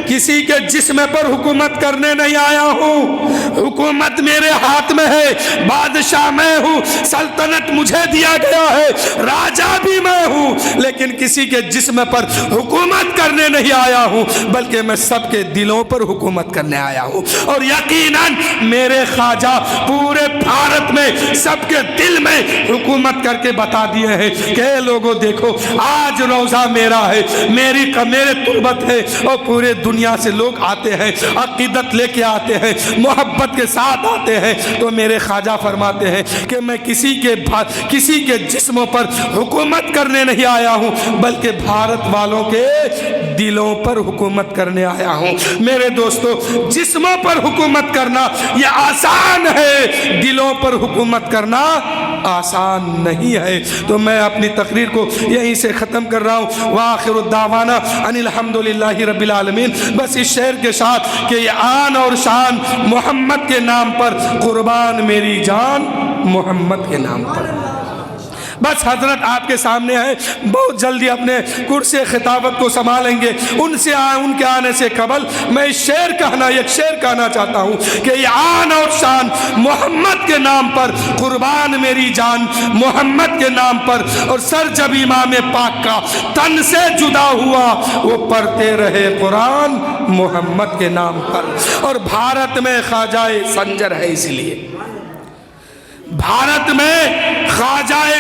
کسی کے جسم پر حکومت کرنے نہیں آیا ہوں، حکومت میرے ہاتھ میں ہے، بادشاہ میں ہوں، سلطنت مجھے دیا گیا ہے، راجا بھی میں ہوں، لیکن کسی کے جسم پر حکومت کرنے نہیں آیا ہوں بلکہ میں سب کے دلوں پر حکومت کرنے آیا ہوں. اور یقیناً میرے خواجہ پورے بھارت میں سب کے دل میں حکومت کر کے بتا دیے ہیں کہ لوگوں دیکھو آج روزہ میرا ہے، میرے تربت ہے اور پورے دنیا سے لوگ آتے ہیں، عقیدت لے کے آتے ہیں، محبت کے ساتھ آتے ہیں. تو میرے خواجہ فرماتے ہیں کہ میں کسی کے جسموں پر حکومت کرنے نہیں آیا ہوں بلکہ بھارت والوں کے دلوں پر حکومت کرنے آیا ہوں. میرے دوستو جسموں پر حکومت کرنا یہ آسان ہے، دلوں پر حکومت کرنا آسان نہیں ہے. تو میں اپنی تقریر کو یہیں سے ختم کر رہا ہوں. وآخر الدعوانا ان الحمدللہ رب العالمین. بس اس شعر کے ساتھ کہ یہ آن اور شان محمد کے نام پر، قربان میری جان محمد کے نام پر. بس حضرت آپ کے سامنے ہیں، بہت جلدی اپنے کرسی خطابت کو سنبھالیں گے. ان کے آنے سے قبل میں ایک شعر کہنا چاہتا ہوں کہ یہ آن اور شان محمد کے نام پر، قربان میری جان محمد کے نام پر. اور سر جب امام پاک کا تن سے جدا ہوا وہ پڑھتے رہے قرآن محمد کے نام پر. اور بھارت میں خواجہ سنجر ہے، اس لیے بھارت میں خواجہ